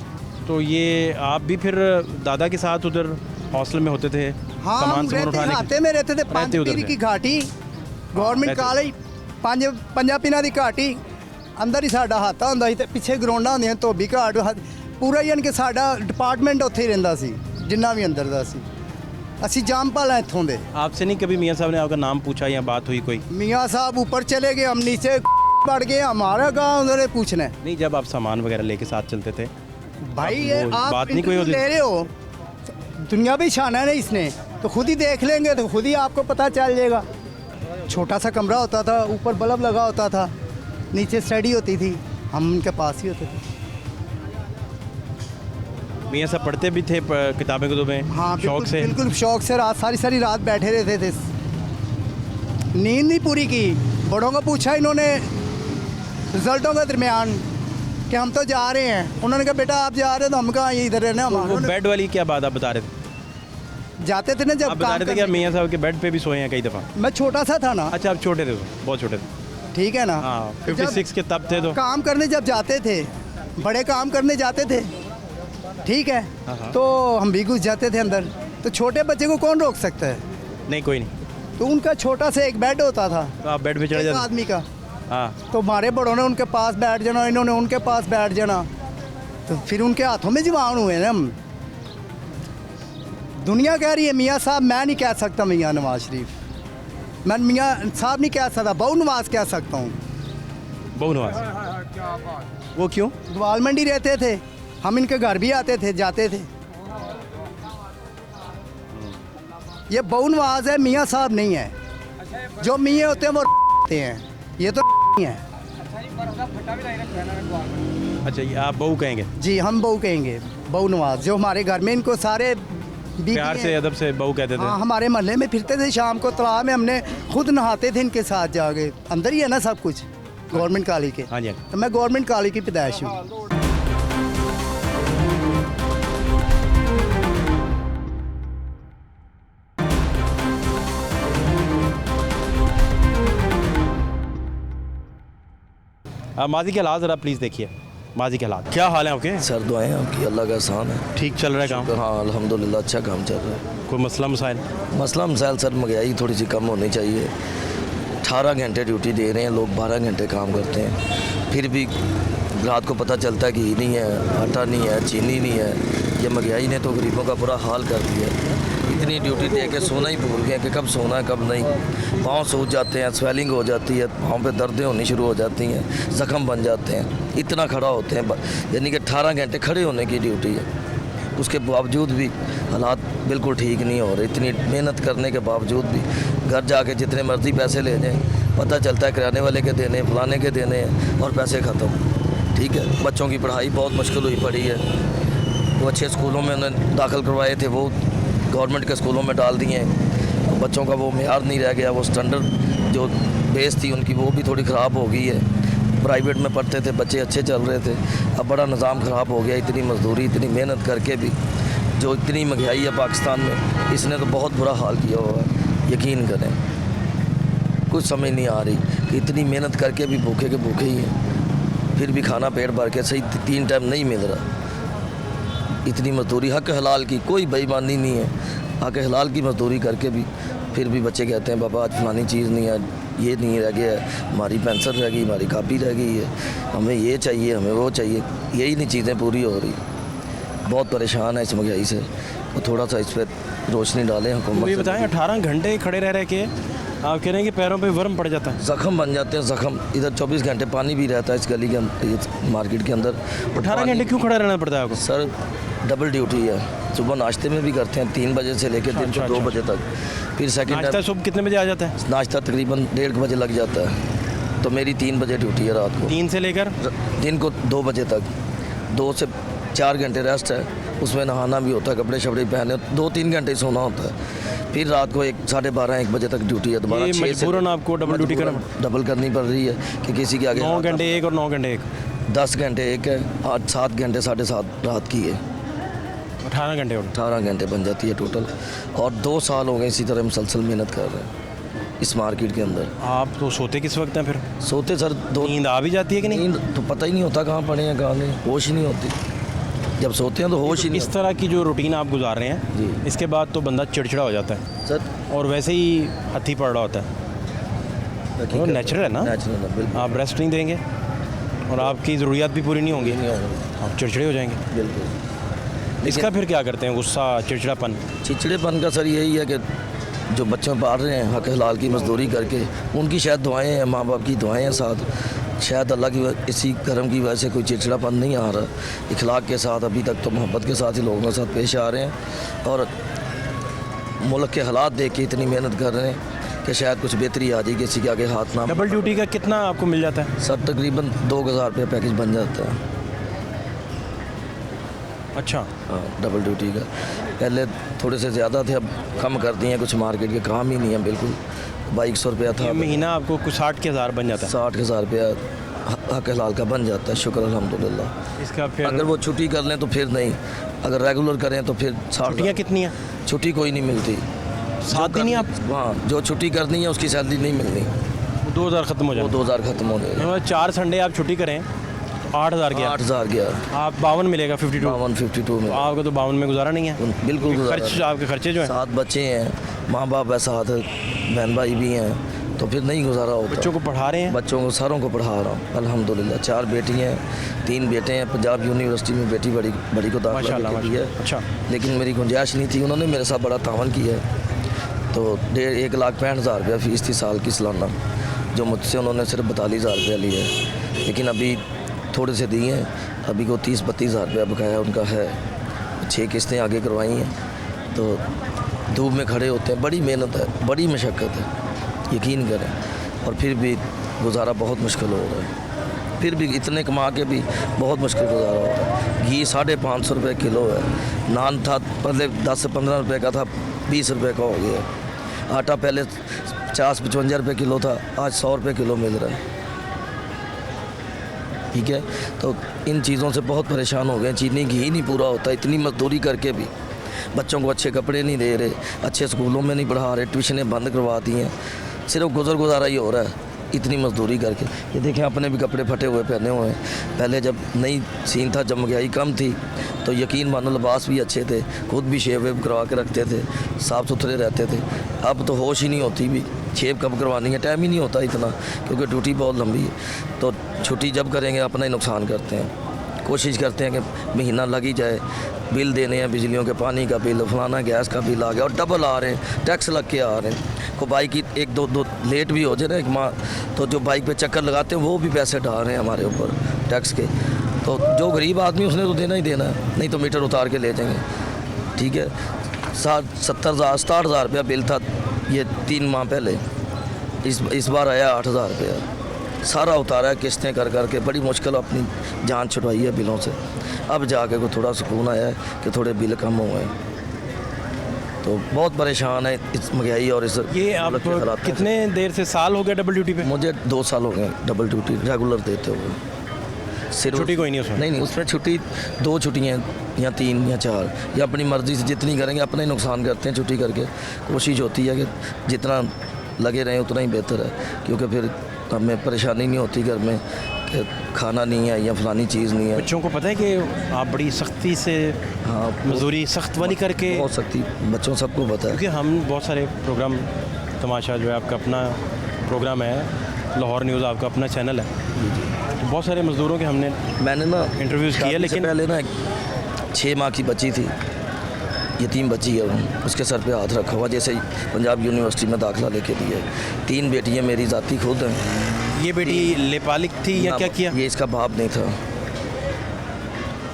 तो ये आप भी फिर दादा के साथ उधर हॉस्टल में होते थे? हाँ, सामान हम सामान रहते उठाने हाते में रहते थे, रहते उधर पंजपीरी थे? की घाटी, गवर्नमेंट रहते। कॉलेज पंजापिना की घाटी अंदर ही साडा हाता ਹੁੰਦਾ ਸੀ ਤੇ ਪਿੱਛੇ ਗਰਾਊਂਡਾਂ ਹੁੰਦੀਆਂ ਧੋਬੀ ਘਾਟ ਪੂਰਾ ਯਾਨੀ ਕਿ ਸਾਡਾ ਡਿਪਾਰਟਮੈਂਟ ਉੱਥੇ ਹੀ ਰਹਿੰਦਾ ਸੀ, ਜਿੰਨਾ ਵੀ ਅੰਦਰ ਦਾ ਸੀ। ਅਸੀਂ ਜਾਮਪਾਲ ਇੱਥੋਂ ਦੇ। आपसे नहीं कभी मियाँ साहब ने आपका नाम पूछा या बात हुई कोई? मियाँ साहब ऊपर चले गए, हम नीचे पड़ गए, हमारा गाँव उन्होंने पूछना है। नहीं, जब आप सामान वगैरह लेके साथ चलते थे भाई अब ये वो आप बात नहीं कोई इंटरव्यू होती? ले रहे हो, दुनिया भी छाना है ना इसने, तो खुद ही देख लेंगे तो खुद ही आपको पता चल जाएगा। छोटा सा कमरा होता था, ऊपर बल्ब लगा होता था, नीचे स्टडी होती थी, हम उनके पास ही होते थे। मियाँ साहब पढ़ते भी थे किताबें कुतुबें? हाँ शौक बिल्कुल, से? बिल्कुल शौक से, रात सारी सारी रात बैठे रहते थे, नींद नहीं पूरी की। बड़ों को पूछा इन्होंने रिजल्टों के दरमियान कि हम तो जा रहे हैं, उन्होंने कहा बेटा आप जा रहे हो तो हम कहाँ ये इधर रहना वो हमारा। बेड वाली क्या बात आप बता रहे थे? जाते थे ना जब आप बता काम रहे थे कि आप करने। मियाँ साहब के बेड पे भी सोए हैं कई दफ़ा? मैं छोटा सा था ना। अच्छा, आप छोटे थे तो, बहुत छोटे थे। ठीक है ना। हाँ, जब 56 के तब थे तो। काम करने जब जाते थे, बड़े काम करने जाते थे, ठीक है, हाँ। तो हम भी घुस जाते थे अंदर। तो छोटे बच्चे को कौन रोक सकता है? नहीं, कोई नहीं। तो उनका छोटा सा एक बेड होता था तो आप बेड पे चढ़े एक जाते? आदमी का। हाँ। तो हमारे बड़ों ने उनके पास बैठ जाना, इन्होंने उनके पास बैठ जाना, तो फिर उनके हाथों में जवान हुए ना हम। दुनिया कह रही है मियाँ साहब, मैं नहीं कह सकता मियाँ नवाज शरीफ, मैं मियाँ साहब नहीं कह सकता, बहु नवाज कह सकता हूँ। बहु नवाज? वो क्यों? ग्वाल मंडी रहते थे, हम इनके घर भी आते थे, जाते थे। ये बहु नवाज है, मियाँ साहब नहीं है। जो मियाँ होते हैं वो होते हैं, ये तो नहीं है। अच्छा, ये आप बहू कहेंगे? जी, हम बहु कहेंगे, बहु नवाज। जो हमारे घर में इनको सारे बीबी प्यार हैं। से, अदब से बहू कहते थे? हाँ, हमारे मोहल्ले में फिरते थे, शाम को तालाब में हमने खुद नहाते थे इनके साथ जाके। अंदर ही है ना सब कुछ गवर्नमेंट कॉलेज के। हाँ जी। तो मैं गवर्नमेंट कॉलेज की पैदाइश हूँ। माजी के हालात ज़रा प्लीज़ देखिए, माजी के हालात क्या हाल है आपके? सर दुआएं आपकी, अल्लाह का एहसान है। ठीक चल रहा है काम? हाँ अल्हम्दुलिल्लाह अच्छा काम चल रहा है। कोई मसला मसाइल? मसला मसाइल सर महंगाई थोड़ी सी कम होनी चाहिए। 18 घंटे ड्यूटी दे रहे हैं लोग, 12 घंटे काम करते हैं, फिर भी रात को पता चलता है घी नहीं है, आटा नहीं है, चीनी नहीं है। ये महंगाई ने तो गरीबों का बुरा हाल कर दिया है। इतनी ड्यूटी दे के सोना ही भूल गए कि कब सोना है कब नहीं। पाँव सूज जाते हैं, स्वेलिंग हो जाती है, पाँव पे दर्दें होनी शुरू हो जाती हैं, ज़ख्म बन जाते हैं, इतना खड़ा होते हैं। यानी कि 18 घंटे खड़े होने की ड्यूटी है, उसके बावजूद भी हालात बिल्कुल ठीक नहीं हो रहे। इतनी मेहनत करने के बावजूद भी घर जाके जितने मर्ज़ी पैसे ले जाएँ, पता चलता है किराने वाले के देने, फलाने के देने हैं और पैसे ख़त्म। ठीक है, बच्चों की पढ़ाई बहुत मुश्किल हुई पड़ी है। वो अच्छे स्कूलों में उन्हें दाखिल करवाए थे, वो गवर्नमेंट के स्कूलों में डाल दिए हैं। बच्चों का वो मेयार नहीं रह गया, वो स्टैंडर्ड जो बेस थी उनकी वो भी थोड़ी ख़राब हो गई है। प्राइवेट में पढ़ते थे बच्चे, अच्छे चल रहे थे, अब बड़ा निज़ाम ख़राब हो गया। इतनी मजदूरी, इतनी मेहनत करके भी जो इतनी महंगाई है पाकिस्तान में, इसने तो बहुत बुरा हाल किया हुआ है। यकीन करें, कुछ समझ नहीं आ रही कि इतनी मेहनत करके भी भूखे के भूखे ही हैं, फिर भी खाना पेट भर के सही 3 टाइम नहीं मिल रहा। इतनी मजदूरी हक हलाल की, कोई बेईमानी नहीं है, हक हलाल की मजदूरी करके भी फिर भी बच्चे कहते हैं बाबा आज फलानी चीज़ नहीं है, ये नहीं रह गया है, हमारी पेंसिल रह गई, हमारी कापी रह गई है, हमें ये चाहिए, हमें वो चाहिए, यही नहीं चीज़ें पूरी हो रही। बहुत परेशान है इस महंगाई से, तो थोड़ा सा इस पर रोशनी डालें हुकूमत। ये बताएं 18 घंटे खड़े रह के आप कह रहे हैं कि पैरों पे वर्म पड़ जाता है, ज़ख्म बन जाते हैं, ज़ख्म। इधर 24 घंटे पानी भी रहता है इस गली के अंदर, मार्केट के अंदर। 18 घंटे क्यों खड़ा रहना पड़ता है आपको? सर डबल ड्यूटी है, सुबह नाश्ते में भी करते हैं 3 बजे से लेकर दिन को 2 बजे तक, फिर सेकंड नाश्ता सुबह कितने बजे आ जाता है? नाश्ता तकरीबन 1:30 बजे लग जाता है, तो मेरी 3 बजे ड्यूटी है रात को, 3 से लेकर दिन को 2 बजे तक। 2 से 4 घंटे रेस्ट है, उसमें नहाना भी होता है, कपड़े शपड़े पहने, 2-3 घंटे सोना होता है, फिर रात को 1-12-1 बजे तक ड्यूटी है दोबारा। ये मजबूरन आपको डबल ड्यूटी डबल करनी पड़ रही है कि किसी के आगे 9 घंटे एक और 9 घंटे एक, 10 घंटे एक है, 7 घंटे 7.5 रात की है, 18 घंटे और 18 घंटे बन जाती है टोटल। और 2 साल हो गए इसी तरह मुसलसल मेहनत कर रहे हैं इस मार्केट के अंदर। आप तो सोते किस वक्त हैं फिर? सोते सर नींद आ भी जाती है कि नहीं? नींद तो पता ही नहीं होता कहाँ पड़े हैं कहाँ नहीं, होश ही नहीं होती। जब सोते हैं तो होश ही नहीं इस तरह की जो रूटीन आप गुजार रहे हैं जी, इसके बाद तो बंदा चिड़चिड़ा हो जाता है सर। और वैसे ही हथी पड़ रहा होता है, वो नेचुरल है ना। नेचुरल है बिल्कुल, आप रेस्ट नहीं देंगे और आपकी ज़रूरियात भी पूरी नहीं होंगी, नहीं होगा आप चिड़चिड़े हो जाएंगे। बिल्कुल। इसका फिर क्या करते हैं? गुस्सा, चिड़चिड़ापन? चिड़चिड़ेपन का सर यही है कि जो बच्चों पाल रहे हैं हक हलाल की मजदूरी करके, उनकी शायद दुआएं हैं, माँ बाप की दुआएं हैं साथ, शायद अल्लाह की इसी करम की वजह से कोई चिड़चिड़ापन नहीं आ रहा। इखलाक के साथ अभी तक तो मोहब्बत के साथ ही लोगों के साथ पेश आ रहे हैं, और मुल्क के हालात देख के इतनी मेहनत कर रहे हैं कि शायद कुछ बेहतरी आ जाए, किसी के आगे हाथ ना। डबल ड्यूटी का कितना आपको मिल जाता है? सर तकरीबन 2000 रुपये पैकेज बन जाता है। अच्छा, हाँ डबल ड्यूटी का पहले थोड़े से ज़्यादा थे, अब कम कर दिए हैं, कुछ मार्केट के काम ही नहीं है बिल्कुल। 2200 रुपया था, ये महीना आपको कुछ 60 के हज़ार बन जाता है? 60,000 रुपया हक हलाल का बन जाता है, शुक्र अल्हम्दुलिल्लाह। इसका फिर अगर वो छुट्टी कर लें तो फिर नहीं, अगर रेगुलर करें तो फिर 60। छुट्टियाँ कितनी हैं? छुट्टी कोई नहीं मिलती, 7 दिन ही आप? हाँ जो छुट्टी करनी है उसकी सैलरी नहीं मिलनी, 2000 ख़त्म हो वो जाए। 2000 ख़त्म हो जाएगा। 4 संडे आप छुट्टी करें 8000 गया, 8000 गया, आप 52 मिलेगा, 52। 52 में आपको तो 52 में गुजारा नहीं है, बिल्कुल गुजारा खर्च, नहीं। आपके खर्चे जो हैं, 7 बच्चे हैं, माँ बाप है साथ, बहन भाई भी हैं, तो फिर नहीं गुजारा होता। बच्चों को पढ़ा रहे हैं? बच्चों को सारों को पढ़ा रहा हूँ अल्हम्दुलिल्लाह। 4 बेटी हैं, 3 बेटे हैं। पंजाब यूनिवर्सिटी में बेटी बड़ी को दाखिला माशाल्लाह, दी है, अच्छा। लेकिन मेरी गुंजाइश नहीं थी, उन्होंने मेरे साथ बड़ा तावन किया है, तो 1,65,000 रुपया फ़ीस थी साल की सालाना, जो मुझसे उन्होंने सिर्फ 42,000 रुपया लिया है, लेकिन अभी थोड़े से दिए हैं, अभी को 30-32 हज़ार रुपया बकाया उनका है। 6 किस्तें आगे करवाई हैं, तो धूप में खड़े होते हैं, बड़ी मेहनत है, बड़ी मशक्क़त है, यकीन करें, और फिर भी गुजारा बहुत मुश्किल हो रहा है, फिर भी इतने कमा के भी बहुत मुश्किल गुजारा हो रहा है। घी 550 रुपये किलो है, नान था पहले 10 से 15 रुपये का था, 20 रुपये का हो गया। आटा पहले 50-55 रुपये किलो था, आज 100 रुपये किलो मिल रहा है। ठीक है, तो इन चीज़ों से बहुत परेशान हो गए। चीनी घी नहीं पूरा होता, इतनी मजदूरी करके भी बच्चों को अच्छे कपड़े नहीं दे रहे, अच्छे स्कूलों में नहीं पढ़ा रहे, ट्यूशनें बंद करवा दी हैं, सिर्फ गुजारा ही हो रहा है। इतनी मजदूरी करके। ये देखें अपने भी कपड़े फटे हुए पहने हुए हैं। पहले जब नई सीन था, जब महंगाई कम थी तो यकीन मानो लिबास भी अच्छे थे, खुद भी शेव वेव करवा के रखते थे, साफ़ सुथरे रहते थे। अब तो होश ही नहीं होती भी शेव कब करवानी है, टाइम ही नहीं होता इतना, क्योंकि ड्यूटी बहुत लंबी है। तो छुट्टी जब करेंगे अपना ही नुकसान करते हैं। कोशिश करते हैं कि महीना लग ही जाए, बिल देने हैं, बिजलियों के पानी का बिल, फलाना गैस का बिल आ गया और डबल आ रहे हैं, टैक्स लग के आ रहे हैं। को बाइक की एक दो लेट भी हो जाए ना एक माह, तो जो बाइक पे चक्कर लगाते हैं वो भी पैसे डाल रहे हैं हमारे ऊपर टैक्स के। तो जो गरीब आदमी उसने तो देना ही देना है, नहीं तो मीटर उतार के ले जाएंगे। ठीक है, 60,000 रुपया बिल था ये 3 माह पहले, इस बार आया 8,000 रुपया। सारा उतारा है किस्तें कर करके, बड़ी मुश्किल अपनी जान छुड़वाई है बिलों से। अब जाके को थोड़ा सुकून आया है कि थोड़े बिल कम हुए हैं। तो बहुत परेशान है इस महंगाई और इस ये आप हालत के हालात में। कितने देर से साल हो गया डबल ड्यूटी पे? मुझे 2 साल हो गए डबल ड्यूटी रेगुलर देते हुए। सिर्फ छुट्टी कोई नहीं उसमें? नहीं, उसमें छुट्टी 2 छुट्टियाँ या 3 या 4, या अपनी मर्ज़ी से जितनी करेंगे, अपना ही नुकसान करते हैं छुट्टी करके। कोशिश होती है कि जितना लगे रहें उतना ही बेहतर है, क्योंकि फिर हमें परेशानी नहीं होती घर में कि खाना नहीं है या फलानी चीज़ नहीं है। बच्चों को पता है कि आप बड़ी सख्ती से हाँ, मजदूरी सख्त वाली करके, बहुत सख्ती बच्चों सबको पता है। क्योंकि हम बहुत सारे प्रोग्राम, तमाशा जो है आपका अपना प्रोग्राम है, लाहौर न्यूज़ आपका अपना चैनल है, तो बहुत सारे मज़दूरों के हमने मैंने ना इंटरव्यूज़ किए, शादी से लेकिन पहले ना 6 माह की बच्ची थी, यतीम बच्ची है वो, उसके सर पे हाथ रखा हुआ, जैसे ही पंजाब यूनिवर्सिटी में दाखिला लेके दिया है। 3 बेटियां मेरी ज़ाती खुद हैं। ये बेटी लेपालिक थी या क्या किया? ये इसका बाप नहीं था,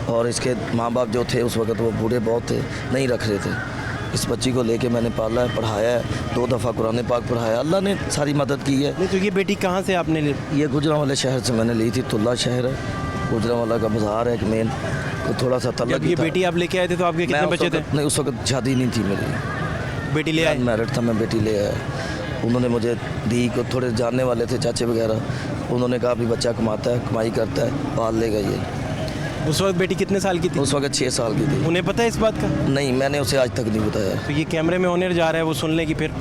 और इसके माँ बाप जो थे उस वक्त वो बूढ़े बहुत थे, नहीं रख रहे थे। इस बच्ची को लेके मैंने पाला है, पढ़ाया है, 2 दफ़ा कुरान पाक पढ़ाया, अल्लाह ने सारी मदद की है। नहीं तो ये बेटी कहाँ से आपने ये गुजरांवाला शहर से मैंने ली थी, तुल्ला शहर है, गुजरांवाला का बाज़ार है एक मेन, तो थोड़ा सा तलक जब ये बेटी आप लेके आए थे तो आपके कितने बच्चे थे? नहीं, उस वक्त शादी नहीं थी मेरी, बेटी ले आए? मैरिड था मैं, बेटी ले आया। उन्होंने मुझे दी, को थोड़े जानने वाले थे चाचे वगैरह, उन्होंने कहा भी बच्चा कमाता है, कमाई करता है, पाल लेगा ये। उस वक्त बेटी कितने साल की थी? उस वक्त 6 साल की थी। उन्हें पता है इस बात का? नहीं, मैंने उसे आज तक नहीं बताया। तो ये कैमरे में ऑनर जा रहा है, वो सुन लेगी फिर?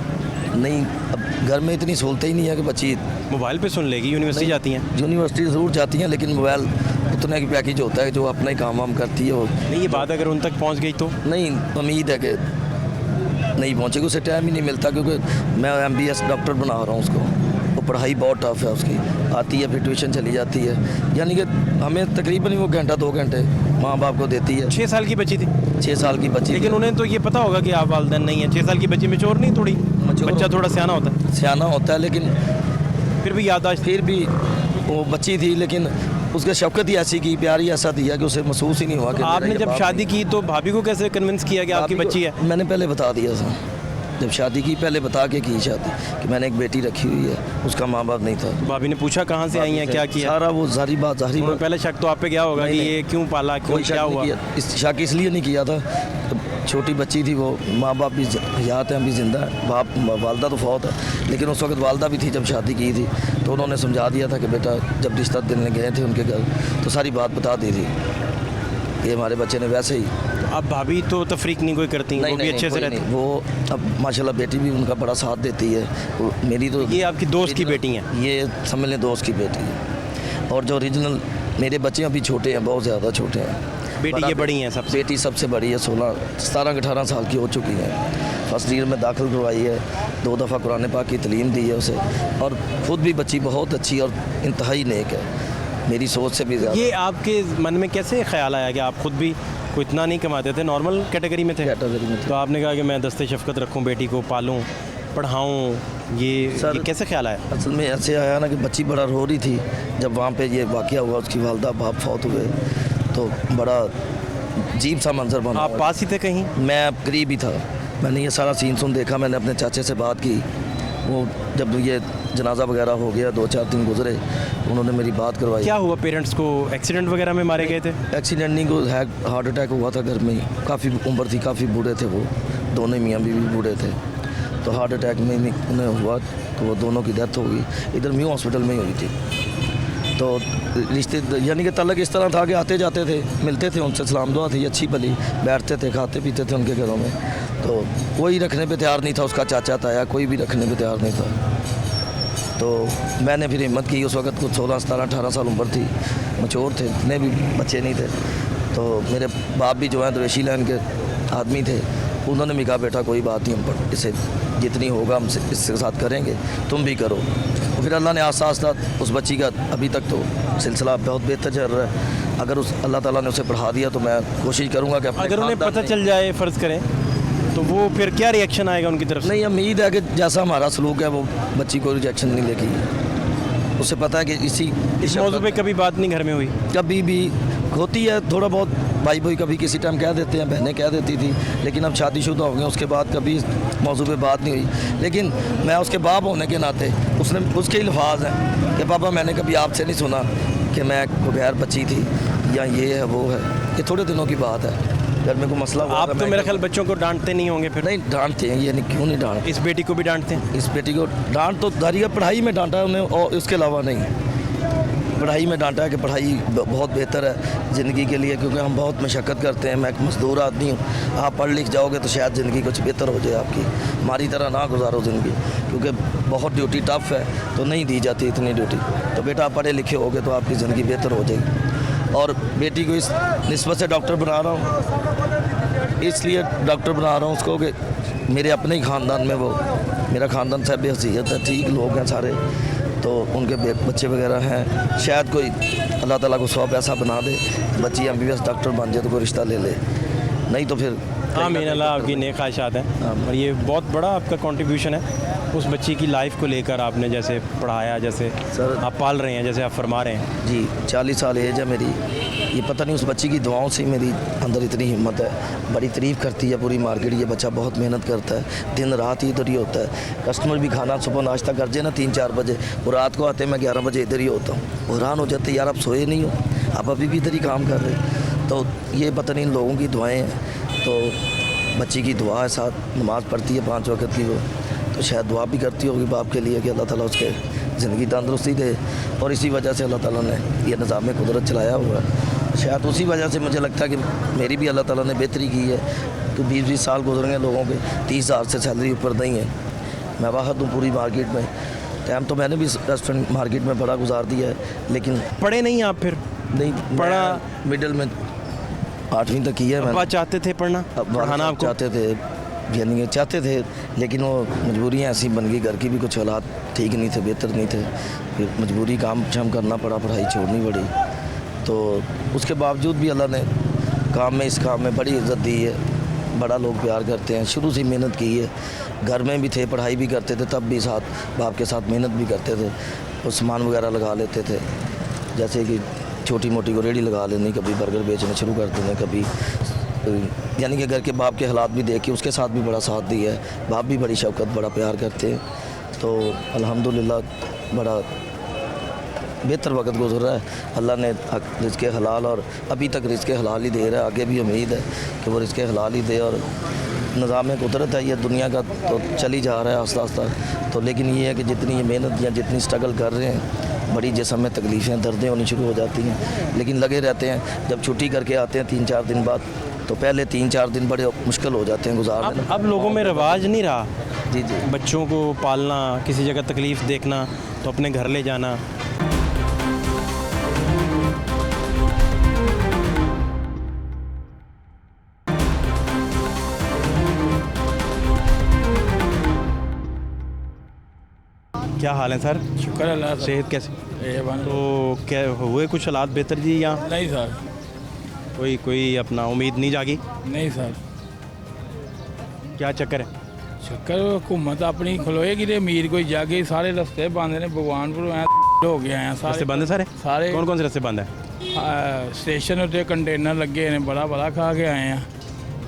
नहीं, अब घर में इतनी सहूलतें ही नहीं है कि बच्ची मोबाइल पे सुन लेगी, यूनिवर्सिटी जाती हैं? यूनिवर्सिटी ज़रूर जाती हैं, लेकिन मोबाइल उतना की पैकेज होता है जो अपना ही काम वाम करती है वो। नहीं, ये बात अगर उन तक पहुंच गई तो? नहीं, उम्मीद है कि नहीं पहुँचेगी, उसे टाइम ही नहीं मिलता, क्योंकि मैं MBS डॉक्टर बना रहा हूँ उसको, वो पढ़ाई बहुत टफ है उसकी, आती है फिर ट्यूशन चली जाती है, यानी कि हमें तकरीबन ही वो घंटा 2 घंटे माँ बाप को देती है। 6 साल की बच्ची थी? 6 साल की बच्ची, लेकिन उन्हें तो ये पता होगा कि आप वालिदैन नहीं है। 6 साल की बच्ची मैच्योर नहीं, थोड़ी बच्चा थोड़ा सियाना होता है, सियाना होता है, लेकिन फिर भी याददाश्त। फिर भी वो बच्ची थी, लेकिन उसके शफकत ही ऐसी की, प्यार ही ऐसा दिया कि उसे महसूस ही नहीं हुआ कि आपने मेरा जब बाप शादी नहीं। की तो भाभी को कैसे कन्विंस किया कि आपकी भाभी को बच्ची है? मैंने पहले बता दिया था, जब शादी की पहले बता के की शादी कि मैंने एक बेटी रखी हुई है, उसका माँ बाप नहीं था। भाभी ने पूछा कहाँ से आई हैं, क्या किया? सारा वो जारी बात उन्होंने पहले शक तो आप पे गया होगा कि नहीं, ये क्यों पाला, क्यों, कोई शक क्या नहीं हुआ? किया। इस शक इसलिए नहीं किया था, तो छोटी बच्ची थी वो, माँ बाप भी हयात हैं, अभी ज़िंदा है, बाप वालदा तो फौत है, लेकिन उस वक्त वालदा भी थी जब शादी की थी, तो उन्होंने समझा दिया था कि बेटा जब रिश्ता देने गए थे उनके घर तो सारी बात बता दी थी कि हमारे बच्चे ने वैसे ही। अब भाभी तो तफरीक नहीं कोई करती, वो भी अच्छे से कोई रहती? नहीं, वो अब माशाल्लाह बेटी भी उनका बड़ा साथ देती है। वो मेरी तो ये आपकी दोस्त की बेटी हैं? ये समझ लें दोस्त की बेटी है, और जो ओरिजिनल मेरे बच्चे अभी छोटे हैं, बहुत ज़्यादा छोटे हैं। बेटी ये बड़ी हैं सबसे? बेटी सबसे बड़ी है, 17-18 साल की हो चुकी है, फर्स्ट ईयर में दाखिल करवाई है, 2 दफ़ा कुरान पाक की तलीम दी है उसे, और ख़ुद भी बच्ची बहुत अच्छी और इंतहाई नेक है, मेरी सोच से भी ज़्यादा। ये आपके मन में कैसे ख्याल आया कि आप खुद भी कोई इतना नहीं कमाते थे, नॉर्मल कैटेगरी में थे? कैटेगरी में थे। तो आपने कहा कि मैं दस्ते शफ़क़त रखूं, बेटी को पालूं, पढ़ाऊं, ये कैसे ख्याल आया? असल में ऐसे आया ना कि बच्ची बड़ा रो रही थी जब वहाँ पे ये वाक़या हुआ, उसकी वालदा बाप फौत हुए, तो बड़ा अजीब सा मंजर बना। आप पास ही थे कहीं? मैं करीब ही था, मैंने ये सारा सीन सुन देखा, मैंने अपने चाचे से बात की, वो जब ये जनाजा वगैरह हो गया, 2-4 दिन गुजरे, उन्होंने मेरी बात करवाई। क्या हुआ? पेरेंट्स को एक्सीडेंट वगैरह में मारे गए थे? एक्सीडेंट नहीं, को हार्ट अटैक हुआ था घर में ही, काफ़ी उम्र थी, काफ़ी बूढ़े थे वो, दोनों मियाँ बीवी बूढ़े थे, तो हार्ट अटैक में उन्हें हुआ, तो वो दोनों की डेथ हो गई, इधर म्यू हॉस्पिटल में ही हुई थी। तो रिश्ते यानी कि तलक इस तरह था कि आते जाते थे, मिलते थे, उनसे सलाम दुआ थी, अच्छी भली, बैठते थे, खाते पीते थे उनके घरों में, तो कोई रखने पे तैयार नहीं था, उसका चाचा ताया कोई भी रखने पे तैयार नहीं था। तो मैंने फिर हिम्मत की। उस वक्त कुछ 16, 17, 18 साल उम्र थी, मचोर थे, इतने भी बच्चे नहीं थे। तो मेरे बाप भी जो है दवेशी लाइन के आदमी थे, उन्होंने भी कहा बेटा कोई बात नहीं, हम पर इसे जितनी होगा हम इसके साथ करेंगे, तुम भी करो। तो फिर अल्लाह ने आस्ता आस्ता उस बच्ची का अभी तक तो सिलसिला बहुत बेहतर चल रहा है। अगर उस अल्लाह ताला ने उसे पढ़ा दिया तो मैं कोशिश करूँगा कि अगर उन्हें पता चल जाए, फ़र्ज़ करें, तो वो फिर क्या रिएक्शन आएगा उनकी तरफ से? नहीं, उम्मीद है कि जैसा हमारा सलूक है वो बच्ची को रिजेक्शन नहीं लेगी। उसे पता है कि इस मौजू पे कभी बात नहीं घर में हुई? कभी भी होती है, थोड़ा बहुत भाई भाई कभी किसी टाइम कह देते हैं, बहनें कह देती थी, लेकिन अब शादीशुदा हो गए उसके बाद कभी इस मौजू पे बात नहीं हुई। लेकिन मैं उसके बाप होने के नाते उसके अल्फाज हैं कि पापा मैंने कभी आपसे नहीं सुना कि मैं बगैर बच्ची थी या ये है वो है। ये थोड़े दिनों की बात है, घर में कोई मसला हुआ आप था, तो मैं मेरे ख्याल बच्चों को डांटते नहीं होंगे फिर? नहीं डांटते हैं, ये नहीं, क्यों नहीं डांटते। इस बेटी को भी डांटते हैं? इस बेटी को डांट तो दारी है, पढ़ाई में डांटा है उन्हें और उसके अलावा नहीं। पढ़ाई में डांटा है कि पढ़ाई बहुत बेहतर है ज़िंदगी के लिए, क्योंकि हम बहुत मशक्क़त करते हैं। मैं एक मज़दूर आदमी हूँ, आप पढ़ लिख जाओगे तो शायद ज़िंदगी कुछ बेहतर हो जाए आपकी। हमारी तरह ना गुजारो ज़िंदगी, क्योंकि बहुत ड्यूटी टफ है, तो नहीं दी जाती इतनी ड्यूटी। तो बेटा आप पढ़े लिखे होगे तो आपकी ज़िंदगी बेहतर हो जाएगी। और बेटी को इस निस्बत से डॉक्टर बना रहा हूँ, इसलिए डॉक्टर बना रहा हूँ उसको कि मेरे अपने ही ख़ानदान में वो, मेरा ख़ानदान साहब हैसियत है, ठीक लोग हैं सारे, तो उनके बच्चे वगैरह हैं। शायद कोई अल्लाह ताला को 100 पैसा बना दे, बच्ची MBBS डॉक्टर बन जाए तो कोई रिश्ता ले ले, नहीं तो फिर आमीन, अल्लाह आपकी नेक ख्वाहिशात हैं। और ये बहुत बड़ा आपका कंट्रीब्यूशन है उस बच्ची की लाइफ को लेकर। आपने जैसे पढ़ाया, जैसे सर आप पाल रहे हैं, जैसे आप फरमा रहे हैं। जी 40 साल एज है मेरी। ये पता नहीं उस बच्ची की दुआओं से ही मेरी अंदर इतनी हिम्मत है। बड़ी तारीफ़ करती है पूरी मार्केट, ये बच्चा बहुत मेहनत करता है, दिन रात ही इधर ही होता है। कस्टमर भी खाना सुबह नाश्ता कर जाए ना 3-4 बजे, और रात को आते मैं 11 बजे इधर ही होता हूँ। हैरान हो जाते यार आप सोए नहीं हो, आप अभी भी इधर ही काम कर रहे हैं। तो ये पता नहीं इन लोगों की दुआएँ हैं। तो बच्ची की दुआ है, साथ नमाज़ पढ़ती है 5 वक्त की वो, तो शायद दुआ भी करती होगी बाप के लिए कि अल्लाह ताला उसके ज़िंदगी तंदुरुस्ती दे। और इसी वजह से अल्लाह ताला ने ये निज़ाम कुदरत चलाया हुआ है। शायद उसी वजह से मुझे लगता है कि मेरी भी अल्लाह ताला ने बेहतरी की है। तो 20-20 साल गुजर गए लोगों के, 30,000 से सैलरी ऊपर नहीं है। मैं वाहद हूँ पूरी मार्केट में। टाइम तो मैंने भी रेस्टोरेंट मार्केट में बड़ा गुजार दिया है, लेकिन पढ़े नहीं आप फिर? नहीं पढ़ा, मिडिल में 8वीं तक की है मैंने। आप चाहते थे पढ़ना, पढ़ाना आपको? चाहते थे, यानी चाहते थे, लेकिन वो मजबूरियाँ ऐसी बन गई, घर की भी कुछ हालात ठीक नहीं थे, बेहतर नहीं थे। फिर मजबूरी काम शाम करना पड़ा, पढ़ाई छोड़नी पड़ी। तो उसके बावजूद भी अल्लाह ने इस काम में बड़ी इज़्ज़त दी है। बड़ा लोग प्यार करते हैं, शुरू से मेहनत की है। घर में भी थे, पढ़ाई भी करते थे, तब भी साथ बाप के साथ मेहनत भी करते थे। और सामान वगैरह लगा लेते थे, जैसे कि छोटी मोटी को रेडी लगा लेनी, कभी बर्गर बेचना शुरू कर देने, कभी यानी कि घर के बाप के हालात भी देख के उसके साथ भी बड़ा साथ दिया है। बाप भी बड़ी शौकत, बड़ा प्यार करते हैं। तो अल्हम्दुलिल्लाह बड़ा बेहतर वक्त गुजर रहा है। अल्लाह ने रिज़्क़े हलाल, और अभी तक रिज़्क़े हलाल ही दे रहा है। आगे भी उम्मीद है कि वो रिज़्क़े हलाल ही दे। और निज़ाम कुदरत है ये दुनिया का, तो चली जा रहा है आस्ता आस्ता। तो लेकिन ये है कि जितनी ये मेहनत या जितनी स्ट्रगल कर रहे हैं, बड़ी जिस्म में तकलीफ़ें दर्दें होनी शुरू हो जाती हैं, लेकिन लगे रहते हैं। जब छुट्टी करके आते हैं 3-4 दिन बाद, तो पहले 3-4 दिन बड़े मुश्किल हो जाते हैं गुजारना। अब लोगों में रिवाज नहीं रहा जी बच्चों को पालना, किसी जगह तकलीफ़ देखना तो अपने घर ले जाना। क्या हाल है सर? शुक्र अल्लाह का। सेहत कैसे? बन तो क्या हुए कुछ हालात बेहतर जी या नहीं सर, कोई अपना उम्मीद नहीं जागी? नहीं सर, क्या चक्कर है? शक्कर हुकूमत अपनी खलोएगी तो अमीर कोई जागे। सारे रस्ते बंद ने, भगवानपुर हो गए हैं रस्ते सारे बंद है सारे? सारे कौन कौन से रस्ते बंद है? स्टेशन उत्ते कंटेनर लगे ने, बड़ा खा के आए हैं।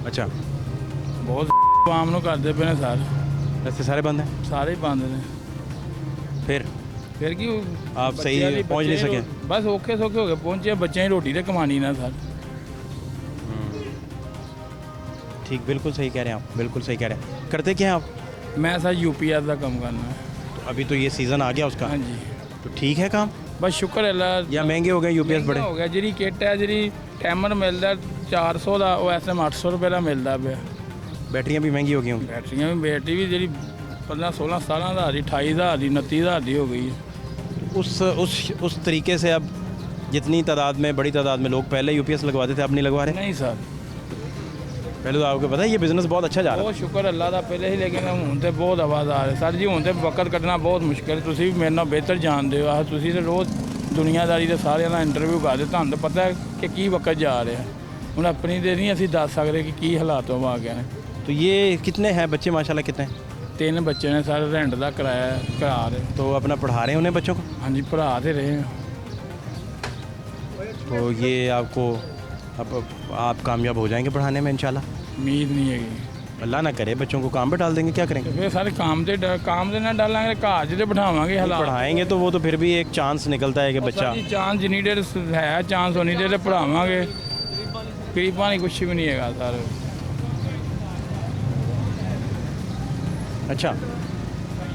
अच्छा, बहुत आम ਨੂੰ ਕਰਦੇ ਪਏ ਨੇ सर, रस्ते सारे बंद हैं? सारे ही बंद ने। फिर की आप सही पहुंच नहीं सके? बस औखे सौखे हो गए पहुंचे, बच्चे ही रोटी तो कमानी ना सर। ठीक, बिल्कुल सही कह रहे हैं आप, बिल्कुल सही कह रहे हैं। करते क्या हैं आप? मैं सर UPS का काम करना है। तो अभी तो ये सीज़न आ गया उसका। हाँ जी, तो ठीक है काम? बस शुक्र अल्लाह। या महंगे हो गए UPS बड़े? हो गया। जी किट है, जी टाइमर मिलता 400 का, वो ऐसे 800 रुपये का मिलता पे। बैटरियाँ भी महंगी हो गई होंगी? बैटरी भी जी 15-16 17 हज़ार की 28 हज़ार की 29 हज़ार की हो गई है। उस तरीके से अब जितनी तादाद में, बड़ी तादाद में लोग पहले यूपीएस लगवाते थे, अब नहीं लगवा रहे। नहीं सर, पहले तो आपको पता है ये बिज़नेस बहुत अच्छा जा रहा बहुत शुक्र अल्लाह का पहले ही, लेकिन ਹੁਣ ਤੇ बहुत आवाज़ आ रही सर जी। ਹੁਣ ਤੇ वक्त ਕੱਢਣਾ बहुत मुश्किल। ਤੁਸੀਂ ਵੀ ਮੇਰੇ ਨਾਲ ਬਿਹਤਰ ਜਾਣਦੇ ਹੋ, ਤੁਸੀਂ ਤੇ ਰੋਜ਼ ਦੁਨੀਆਦਾਰੀ ਦੇ ਸਾਰਿਆਂ ਦਾ ਇੰਟਰਵਿਊ ਕਰਦੇ, ਤੁਹਾਨੂੰ ਤਾਂ ਪਤਾ ਹੈ ਕਿ ਕੀ ਵਕਤ ਜਾ ਰਿਹਾ। ਹੁਣ ਆਪਣੀ ਦੇ ਨਹੀਂ ਅਸੀਂ ਦੱਸ ਸਕਦੇ ਕਿ ਕੀ ਹਾਲਾਤ ਹੋ ਗਏ ਨੇ। है। तो ये कितने हैं बच्चे माशाल्लाह, कितने हैं? 3 ਬੱਚੇ ਨੇ ਸਰ, ਰੈਂਟ ਦਾ ਕਿਰਾਇਆ ਕਰਾ ਰਹੇ। तो अपना पढ़ा रहे हैं उन्हें बच्चों को? ਹਾਂਜੀ ਭਰਾ ਤੇ ਰਹੇ ਹਾਂ। तो ये आपको अब आप कामयाब हो जाएंगे पढ़ाने में इंशाल्लाह। उम्मीद नहीं हैगी। अल्लाह ना करे बच्चों को काम पे डाल देंगे, क्या करेंगे? ਫਿਰ ਸਾਰੇ ਕੰਮ ਦੇ ਨਾਲ ਡਾਲਾਂਗੇ, ਘਰ 'ਚ ਤੇ ਬਿਠਾਵਾਂਗੇ ਹਾਲਾਤ। पढ़ाएंगे तो वो तो फिर भी एक चांस निकलता है कि बच्चा। ਜੀ ਚਾਂਸ ਜਿੰਨੀ ਦੇਰ ਹੈ, ਚਾਂਸ ਉਨੀ ਦੇਰ ਪੜਾਵਾਂਗੇ। ਗਰੀਬਾਂ ਲਈ ਕੁਛ ਵੀ ਨਹੀਂ ਹੈਗਾ ਸਰ। अच्छा,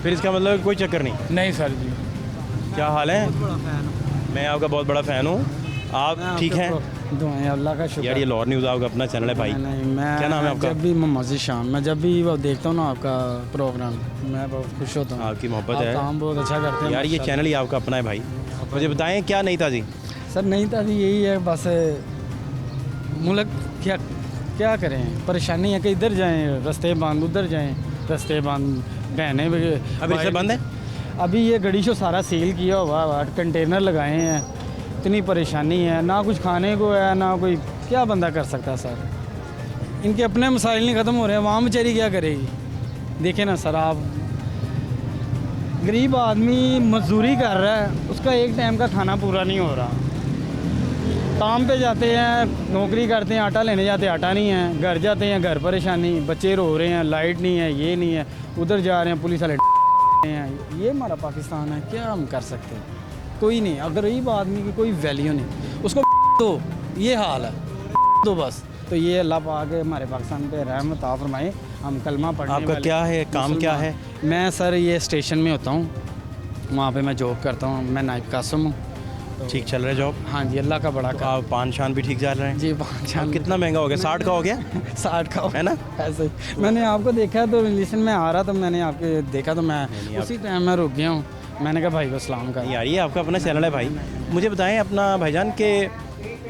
फिर इसका मतलब कोई चक्कर नहीं। नहीं सर जी। क्या हाल है? मैं आपका बहुत बड़ा फ़ैन हूँ। आप ठीक हैं? दुआएं अल्लाह का शुक्र। यार ये लाहौर न्यूज़ आपका अपना चैनल है भाई। नहीं, मैं क्या नाम है आपका? जब भी मोहम्मद शाम, मैं जब भी वो देखता हूँ ना आपका प्रोग्राम, मैं बहुत खुश होता हूँ। आपकी मोहब्बत आप है काम बहुत अच्छा करते हैं यार, ये चैनल ही आपका अपना है भाई। मुझे बताएं क्या नहीं था जी? सर। नहीं था जी, यही है बस। मुल्क क्या क्या करें, परेशानी है कि इधर जाएं रास्ते बंद, उधर जाएं रास्ते बंद, बहनें अभी से बंद है? अभी ये गड़ी से सारा सील किया हुआ है, कंटेनर लगाए हैं। इतनी परेशानी है, ना कुछ खाने को है, ना कोई, क्या बंदा कर सकता है सर। इनके अपने मसाइल नहीं ख़त्म हो रहे हैं, वहाँ बेचारी क्या करेगी? देखें ना सर, आप गरीब आदमी मजदूरी कर रहा है, उसका एक टाइम का खाना पूरा नहीं हो रहा। काम पे जाते हैं, नौकरी करते हैं, आटा लेने जाते हैं, आटा नहीं है, घर जाते हैं, घर परेशानी, बच्चे रो रहे हैं, लाइट नहीं है, ये नहीं है, उधर जा रहे हैं, पुलिस वाले हैं। ये हमारा पाकिस्तान है, क्या हम कर सकते हैं? कोई नहीं। अगर गरीब आदमी की कोई वैल्यू नहीं, उसको दो, ये हाल है, दो बस। तो ये अल्लाह पाक हमारे पाकिस्तान पे रहमत आ फरमाए। हम कलमा पढ़ने आपका वाले क्या है काम, क्या है? मैं सर ये स्टेशन में होता हूँ, वहाँ पे मैं जॉब करता हूँ, मैं नायब कासम हूँ। ठीक चल रहा है जॉब? हाँ जी, अल्लाह का बड़ा तो काम। आप पान शान भी ठीक चल रहे हैं? जी, 5 अब कितना महंगा हो गया? 60 का हो गया? 60 का है ना? ऐसे मैंने आपको देखा तो रिलेशन में आ रहा था, मैंने आपके देखा तो मैं उसी टाइम में रुक गया हूँ। मैंने कहा भाई को सलाम कर। यार ये आपका अपना चैनल है भाई। मुझे बताएं अपना भाईजान के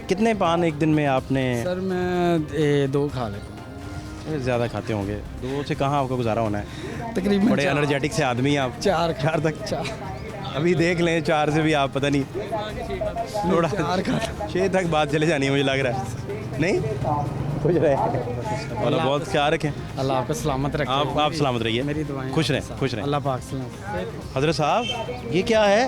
कितने पान एक दिन में आपने? सर मैं 2 खा लेता हूँ। ज़्यादा खाते होंगे, 2 से कहाँ आपका गुजारा होना है? तकरीबन बड़े एनर्जेटिक से आदमी हैं आप। 4 तक? अभी देख लें 4 से भी आप पता नहीं थोड़ा 6 तक बात चले जानी है मुझे लग रहा है। नहीं खुश रहे और बहुत ख्याल रखें। अल्लाह आपको सलामत रखे। आप सलामत रहिए, मेरी दुआएं खुश रहें, खुश रहें। अल्लाह पाक सलामत। हजरत साहब ये क्या है?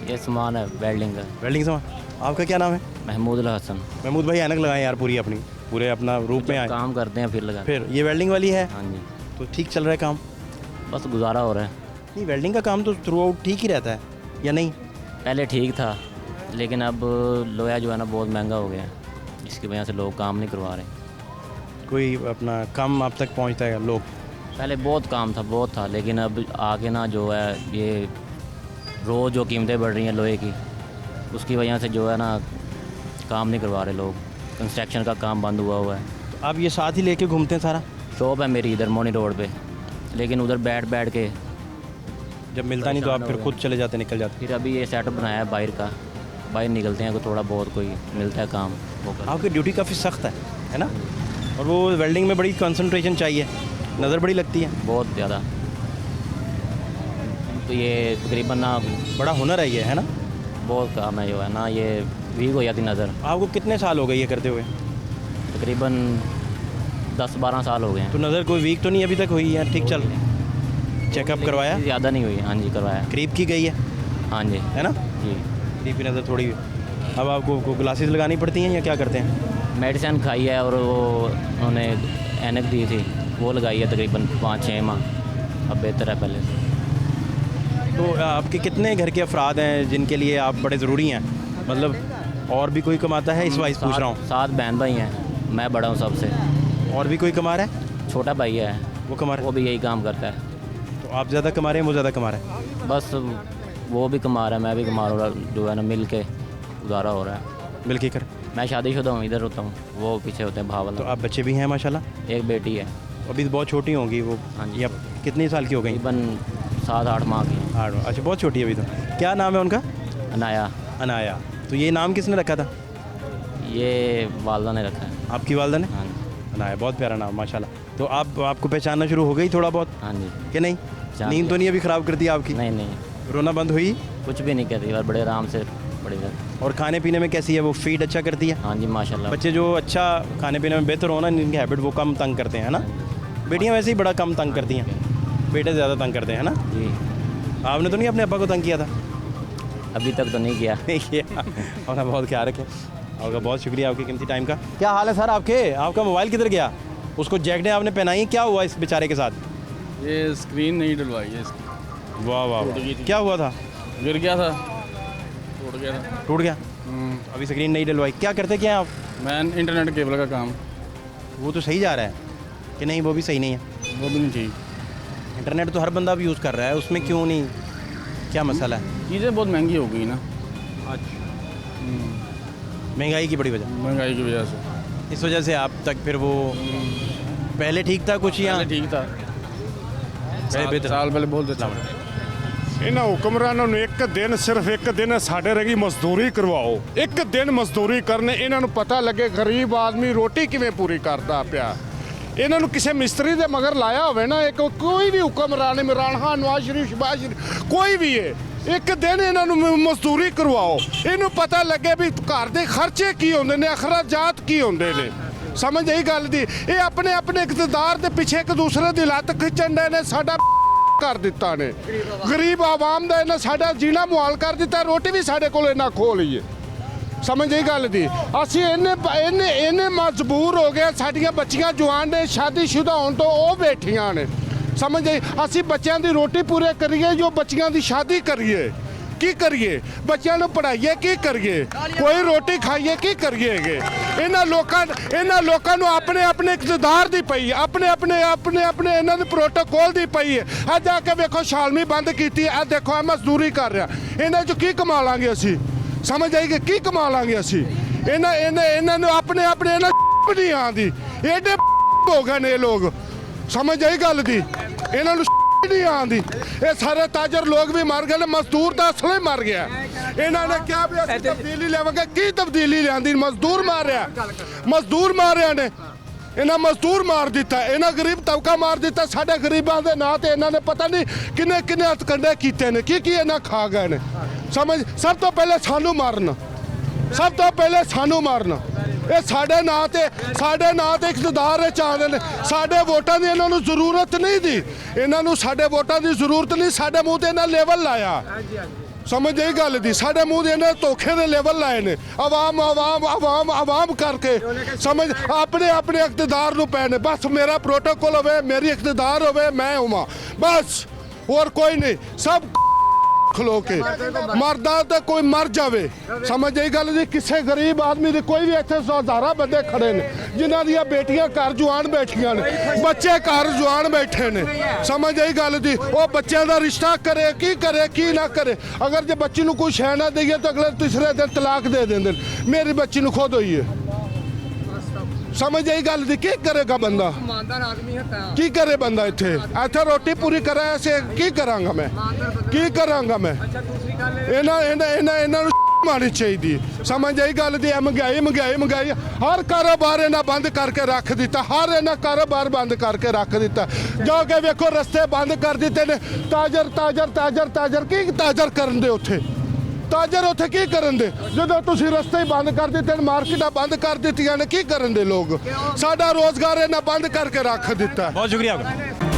ये सामान है वेल्डिंग का। वेल्डिंग सामान। आपका क्या नाम है? महमूद हसन। महमूद भाई ऐनक लगाएं यार पूरी अपनी, पूरे अपना रूप में आए। काम करते हैं फिर लगा। फिर ये वेल्डिंग वाली है? हाँ जी, तो ठीक चल रहा है काम? बस गुजारा हो रहा है। नहीं वेल्डिंग का काम तो थ्रू आउट ठीक ही रहता है या नहीं? पहले ठीक था, लेकिन अब लोहा जो है ना बहुत महंगा हो गया है, जिसकी वजह से लोग काम नहीं करवा रहे। कोई अपना कम आप तक पहुंचता है लोग? पहले बहुत काम था, बहुत था, लेकिन अब आगे ना जो है ये रोज़ जो कीमतें बढ़ रही हैं लोहे की, उसकी वजह से जो है ना काम नहीं करवा रहे लोग। कंस्ट्रक्शन का काम बंद हुआ है। तो आप ये साथ ही लेके घूमते हैं सारा? शॉप है मेरी इधर मोनी रोड पे, लेकिन उधर बैठ बैठ के जब मिलता नहीं तो आप फिर खुद चले जाते, निकल जाते? फिर अभी ये सेटअप बनाया है बाहर का, बाहर निकलते हैं, को थोड़ा बहुत कोई मिलता है काम वो कर। आपकी ड्यूटी काफ़ी सख्त है ना? और वो वेल्डिंग में बड़ी कंसंट्रेशन चाहिए, नज़र बड़ी लगती है बहुत ज़्यादा। तो ये तकरीबन ना बड़ा हुनर है ये, है ना? बहुत काम है जो है ना, ये वीक हो जाती नज़र। आपको कितने साल हो गए ये करते हुए? तकरीबन 10-12 साल हो गए हैं। तो नज़र कोई वीक तो नहीं अभी तक हुई है? ठीक चल? चेकअप करवाया? ज़्यादा नहीं हुई। हाँ जी करवाया। करीब की गई है, हाँ जी, है ना? जी। करीब की नज़र थोड़ी। अब आपको ग्लासेस लगानी पड़ती हैं या क्या करते हैं? मेडिसिन खाई है और वो उन्होंने ऐनक दी थी, वो लगाई है तकरीबन 5-6 माह। अब बेहतर है पहले से। तो आपके कितने घर के अफराद हैं जिनके लिए आप बड़े ज़रूरी हैं? मतलब और भी कोई कमाता है? इस वाइज पूछ रहा हूँ। 7 बहन भाई हैं, मैं बड़ा हूँ सबसे। और भी कोई कमा रहा है? छोटा भाई है, वो कमा रहा वो भी यही काम करता है। है? तो आप ज़्यादा कमा रहे हैं, वो ज़्यादा कमा रहा है? बस वो भी कमा रहा है, मैं भी कमा रहा हूँ, जो है ना मिल के गुजारा हो रहा है। मिल के कर। मैं शादीशुदा हूँ, इधर होता हूँ, वो पीछे होते हैं भावल। तो आप बच्चे भी हैं माशाल्लाह? एक बेटी है। अभी तो बहुत छोटी होंगी वो? हाँ जी। या कितनी साल की हो गई? तकरीबन 7-8 माह की 8। अच्छा, बहुत छोटी है अभी तो। क्या नाम है उनका? अनाया। अनाया। तो ये नाम किसने रखा था? ये वालदा ने रखा है। आपकी वालदा ने? हाँ जी। अनाया, बहुत प्यारा नाम माशाल्लाह। तो आपको पहचानना शुरू हो गई थोड़ा बहुत हाँ जी। कि नहीं? जान नींद तो नहीं अभी ख़राब कर दी आपकी? नहीं नहीं, रोना बंद हुई? कुछ भी नहीं कहती और बड़े आराम से पड़ी रहती। और खाने पीने में कैसी है वो? फीड अच्छा करती है? हाँ जी माशाल्लाह। बच्चे जो अच्छा खाने पीने में बेहतर हो ना, इनकी हैबिट वो कम तंग करते हैं ना। बेटियां वैसे ही बड़ा कम तंग करती हैं, बेटे ज़्यादा तंग करते हैं ना। जी। आपने तो नहीं अपने अब्बा को तंग किया था? अभी तक तो नहीं किया। नहीं किया। अपना बहुत ख्याल रखें। आपका बहुत शुक्रिया आपके कीमती टाइम का। क्या हाल है सर आपके? आपका मोबाइल किधर गया? उसको जैकेटें आपने पहनाई, क्या हुआ इस बेचारे के साथ? ये स्क्रीन नहीं डलवाई है इसकी, वाह वाह टूट गई वाह। थी। क्या हुआ था? गिर गया था, टूट गया था। टूट गया? अभी स्क्रीन नहीं डलवाई। क्या करते क्या हैं आप? मैं इंटरनेट केबल का काम, वो तो सही जा रहा है कि नहीं? वो भी सही नहीं है। वो भी नहीं ठीक। इंटरनेट तो हर बंदा भी यूज़ कर रहा है, उसमें क्यों नहीं? क्या मसला है? चीज़ें बहुत महंगी हो गई ना, महंगाई की बड़ी वजह, महंगाई की वजह से। इस वजह से आप तक फिर वो पहले ठीक था कुछ या पहले ठीक था, बेहतर? साल पहले बहुत अच्छा था। ਇਹਨਾਂ ਹੁਕਮਰਾਨਾਂ ਨੂੰ ਇੱਕ ਦਿਨ ਸਿਰਫ ਇੱਕ ਦਿਨ ਸਾਡੇ ਰਹੀ ਮਜ਼ਦੂਰੀ ਕਰਵਾਓ। ਇੱਕ ਦਿਨ ਮਜ਼ਦੂਰੀ ਕਰਨ, ਇਹਨਾਂ ਨੂੰ ਪਤਾ ਲੱਗੇ ਗਰੀਬ ਆਦਮੀ ਰੋਟੀ ਕਿਵੇਂ ਪੂਰੀ ਕਰਦਾ ਪਿਆ। ਇਹਨਾਂ ਨੂੰ ਕਿਸੇ ਮਿਸਤਰੀ ਦੇ ਮਗਰ ਲਾਇਆ ਹੋਵੇ ਨਾ, ਇੱਕ ਕੋਈ ਵੀ ਹੁਕਮਰਾਨ, ਇਮਰਾਨ ਖਾਨ, ਨਵਾਜ਼ ਸ਼ਰੀਫ, ਸ਼ਹਿਬਾਜ਼ ਸ਼ਰੀਫ, ਕੋਈ ਵੀ ਹੈ, ਇੱਕ ਦਿਨ ਇਹਨਾਂ ਨੂੰ ਮਜ਼ਦੂਰੀ ਕਰਵਾਓ। ਇਹਨੂੰ ਪਤਾ ਲੱਗੇ ਵੀ ਘਰ ਦੇ ਖਰਚੇ ਕੀ ਹੁੰਦੇ ਨੇ, ਅਖਰਾਜਾਤ ਕੀ ਹੁੰਦੇ ਨੇ। ਸਮਝ ਆਈ ਗੱਲ ਦੀ? ਇਹ ਆਪਣੇ ਆਪਣੇ ਇਕਤਦਾਰ ਦੇ ਪਿੱਛੇ ਇੱਕ ਦੂਸਰੇ ਦੀ ਲੱਤ ਖਿੱਚਣ ਦੇ ਨੇ, ਸਾਡਾ ਕਰ ਦਿੱਤਾ ਨੇ। ਗਰੀਬ ਆਵਾਮ ਦਾ ਇਹਨਾਂ ਸਾਡਾ ਜੀਣਾ ਮੁਹਾਲ ਕਰ ਦਿੱਤਾ। ਰੋਟੀ ਵੀ ਸਾਡੇ ਕੋਲ ਇਹਨਾਂ ਖੋਹ ਲਈ ਹੈ। ਸਮਝ ਆਈ ਗੱਲ ਦੀ? ਅਸੀਂ ਇਹਨੇ ਮਜਬੂਰ ਹੋ ਗਏ, ਸਾਡੀਆਂ ਬੱਚੀਆਂ ਜਵਾਨ ਨੇ, ਸ਼ਾਦੀशुदा ਹੋਣ ਤੋਂ ਉਹ ਬੈਠੀਆਂ ਨੇ। ਸਮਝ ਆਈ? ਅਸੀਂ ਬੱਚਿਆਂ ਦੀ ਰੋਟੀ ਪੂਰੇ ਕਰੀਏ, ਜੋ ਬੱਚੀਆਂ ਦੀ ਸ਼ਾਦੀ ਕਰੀਏ, ਕੀ ਕਰੀਏ? ਬੱਚਿਆਂ ਨੂੰ ਪੜ੍ਹਾਈਏ, ਕੀ ਕਰੀਏ? ਕੋਈ ਰੋਟੀ ਖਾਈਏ, ਕੀ ਕਰੀਏਗੇ? ਇਹਨਾਂ ਲੋਕਾਂ ਨੂੰ ਆਪਣੇ ਆਪਣੇ ਇਕਤਦਾਰ ਦੀ ਪਈ ਹੈ, ਆਪਣੇ ਇਹਨਾਂ ਦੇ ਪ੍ਰੋਟੋਕੋਲ ਦੀ ਪਈ ਹੈ। ਅੱਜ ਆ ਕੇ ਵੇਖੋ ਸ਼ਾਲਮੀ ਬੰਦ ਕੀਤੀ ਹੈ, ਇਹ ਦੇਖੋ ਇਹ ਮਜ਼ਦੂਰੀ ਕਰ ਰਿਹਾ। ਇਹਨਾਂ 'ਚ ਕੀ ਕਮਾ ਲਾਂਗੇ ਅਸੀਂ? ਸਮਝ ਆਈਏ? ਕੀ ਕਮਾ ਲਾਂਗੇ ਅਸੀਂ? ਇਹਨਾਂ ਨੂੰ ਆਪਣੇ ਇਹਨਾਂ ਨਹੀਂ ਆਉਂਦੀ, ਐਡੇ ਹੋ ਗਏ ਨੇ ਇਹ ਲੋਕ। ਸਮਝ ਆਈ ਗੱਲ ਦੀ? ਇਹਨਾਂ ਨੂੰ ਨਹੀਂ ਆਉਂਦੀ। ਇਹ ਸਾਰੇ ਤਾਜਰ ਲੋਕ ਵੀ ਮਰ ਗਏ ਨੇ, ਮਜ਼ਦੂਰ ਤਾਂ ਅਸਲੇ ਮਰ ਗਿਆ। ਇਹਨਾਂ ਨੇ ਕਿਹਾ ਵੀ ਅਸੀਂ ਤਬਦੀਲੀ ਲਿਆਵਾਂਗੇ, ਕੀ ਤਬਦੀਲੀ ਲਿਆਂਦੀ? ਮਜ਼ਦੂਰ ਮਾਰਿਆ ਨੇ। ਇਹਨਾਂ ਮਜ਼ਦੂਰ ਮਾਰ ਦਿੱਤਾ, ਇਹਨਾਂ ਗਰੀਬ ਤਬਕਾ ਮਾਰ ਦਿੱਤਾ। ਸਾਡੇ ਗਰੀਬਾਂ ਦੇ ਨਾਂ ਤੇ ਇਹਨਾਂ ਨੇ ਪਤਾ ਨਹੀਂ ਕਿੰਨੇ ਹੱਥਕੰਡੇ ਕੀਤੇ ਨੇ, ਕੀ ਇਹਨਾਂ ਖਾ ਗਏ ਨੇ। ਸਮਝ? ਸਭ ਤੋਂ ਪਹਿਲੇ ਸਾਨੂੰ ਮਾਰਨ, ਇਹ ਸਾਡੇ ਨਾਂ ਤੇ ਇਕਤਦਾਰ ਚਾਹੁੰਦੇ ਨੇ। ਸਾਡੇ ਵੋਟਾਂ ਦੀ ਇਹਨਾਂ ਨੂੰ ਜ਼ਰੂਰਤ ਨਹੀਂ ਦੀ, ਇਹਨਾਂ ਨੂੰ ਸਾਡੇ ਵੋਟਾਂ ਦੀ ਜ਼ਰੂਰਤ ਨਹੀਂ। ਸਾਡੇ ਮੂੰਹ ਤੇ ਇਹਨਾਂ ਲੇਵਲ ਲਾਇਆ। ਸਮਝ ਆਈ ਗੱਲ ਦੀ? ਸਾਡੇ ਮੂੰਹ ਦੇ ਇਹਨਾਂ ਧੋਖੇ ਦੇ ਲੇਵਲ ਲਾਏ ਨੇ। ਆਵਾਮ ਕਰਕੇ ਸਮਝ ਆਪਣੇ ਇਕਤਦਾਰ ਨੂੰ ਪੈ ਨੇ। ਬਸ ਮੇਰਾ ਪ੍ਰੋਟੋਕੋਲ ਹੋਵੇ, ਮੇਰੀ ਇਕਤਦਾਰ ਹੋਵੇ, ਮੈਂ ਹੋਵਾਂ, ਬਸ ਹੋਰ ਕੋਈ ਨਹੀਂ। ਸਭ ਖਲੋ ਕੇ ਮਰਦਾ ਤੇ ਕੋਈ ਮਰ ਜਾਵੇ। ਸਮਝ ਆਈ ਗੱਲ ਜੀ? ਕਿਸੇ ਗਰੀਬ ਆਦਮੀ ਦੇ ਕੋਈ ਵੀ ਇੱਥੇ ਹਜ਼ਾਰਾਂ ਬੰਦੇ ਖੜੇ ਨੇ ਜਿਨ੍ਹਾਂ ਦੀਆਂ ਬੇਟੀਆਂ ਘਰ ਜਵਾਨ ਬੈਠੀਆਂ ਨੇ, ਬੱਚੇ ਘਰ ਜਵਾਨ ਬੈਠੇ ਨੇ। ਸਮਝ ਆਈ ਗੱਲ ਦੀ? ਉਹ ਬੱਚਿਆਂ ਦਾ ਰਿਸ਼ਤਾ ਕਰੇ, ਕੀ ਨਾ ਕਰੇ। ਅਗਰ ਜੇ ਬੱਚੀ ਨੂੰ ਕੋਈ ਸ਼ੈ ਨਾ ਦੇਈਏ ਤਾਂ ਅਗਲੇ ਤੀਸਰੇ ਦਿਨ ਤਲਾਕ ਦੇ ਦਿੰਦੇ ਨੇ। ਮੇਰੀ ਬੱਚੀ ਨੂੰ ਖੁਦ ਹੋਈ ਹੈ। ਸਮਝ ਆਈ ਗੱਲ ਦੀ? ਕੀ ਕਰੇਗਾ ਬੰਦਾ? ਕੀ ਕਰੇ ਬੰਦਾ? ਇੱਥੇ ਰੋਟੀ ਪੂਰੀ ਕਰਾ, ਐਸੇ ਕੀ ਕਰਾਂਗਾ ਮੈਂ? ਇਹਨਾਂ ਨੂੰ ਮਾਰਨੀ ਚਾਹੀਦੀ। ਸਮਝ ਆਈ ਗੱਲ ਦੀ? ਮਹਿੰਗਾਈ ਹਰ ਕਾਰੋਬਾਰ ਇਹਨਾਂ ਬੰਦ ਕਰਕੇ ਰੱਖ ਦਿੱਤਾ। ਜੋ ਕਿ ਵੇਖੋ ਰਸਤੇ ਬੰਦ ਕਰ ਦਿੱਤੇ ਨੇ। ਤਾਜਰ ਕੀ ਤਾਜਰ ਕਰਨ ਦੇ ਉੱਥੇ? ਤਾਜਰ ਉੱਥੇ ਕੀ ਕਰਨ ਦੇ ਜਦੋਂ ਤੁਸੀਂ ਰਸਤੇ ਹੀ ਬੰਦ ਕਰ ਦਿੱਤੇ ਨੇ, ਮਾਰਕੀਟਾਂ ਬੰਦ ਕਰ ਦਿੱਤੀਆਂ ਨੇ? ਕੀ ਕਰਨ ਦੇ ਲੋਕ? ਸਾਡਾ ਰੋਜ਼ਗਾਰ ਇਹਨਾਂ ਬੰਦ ਕਰਕੇ ਰੱਖ ਦਿੱਤਾ। बहुत शुक्रिया आपका।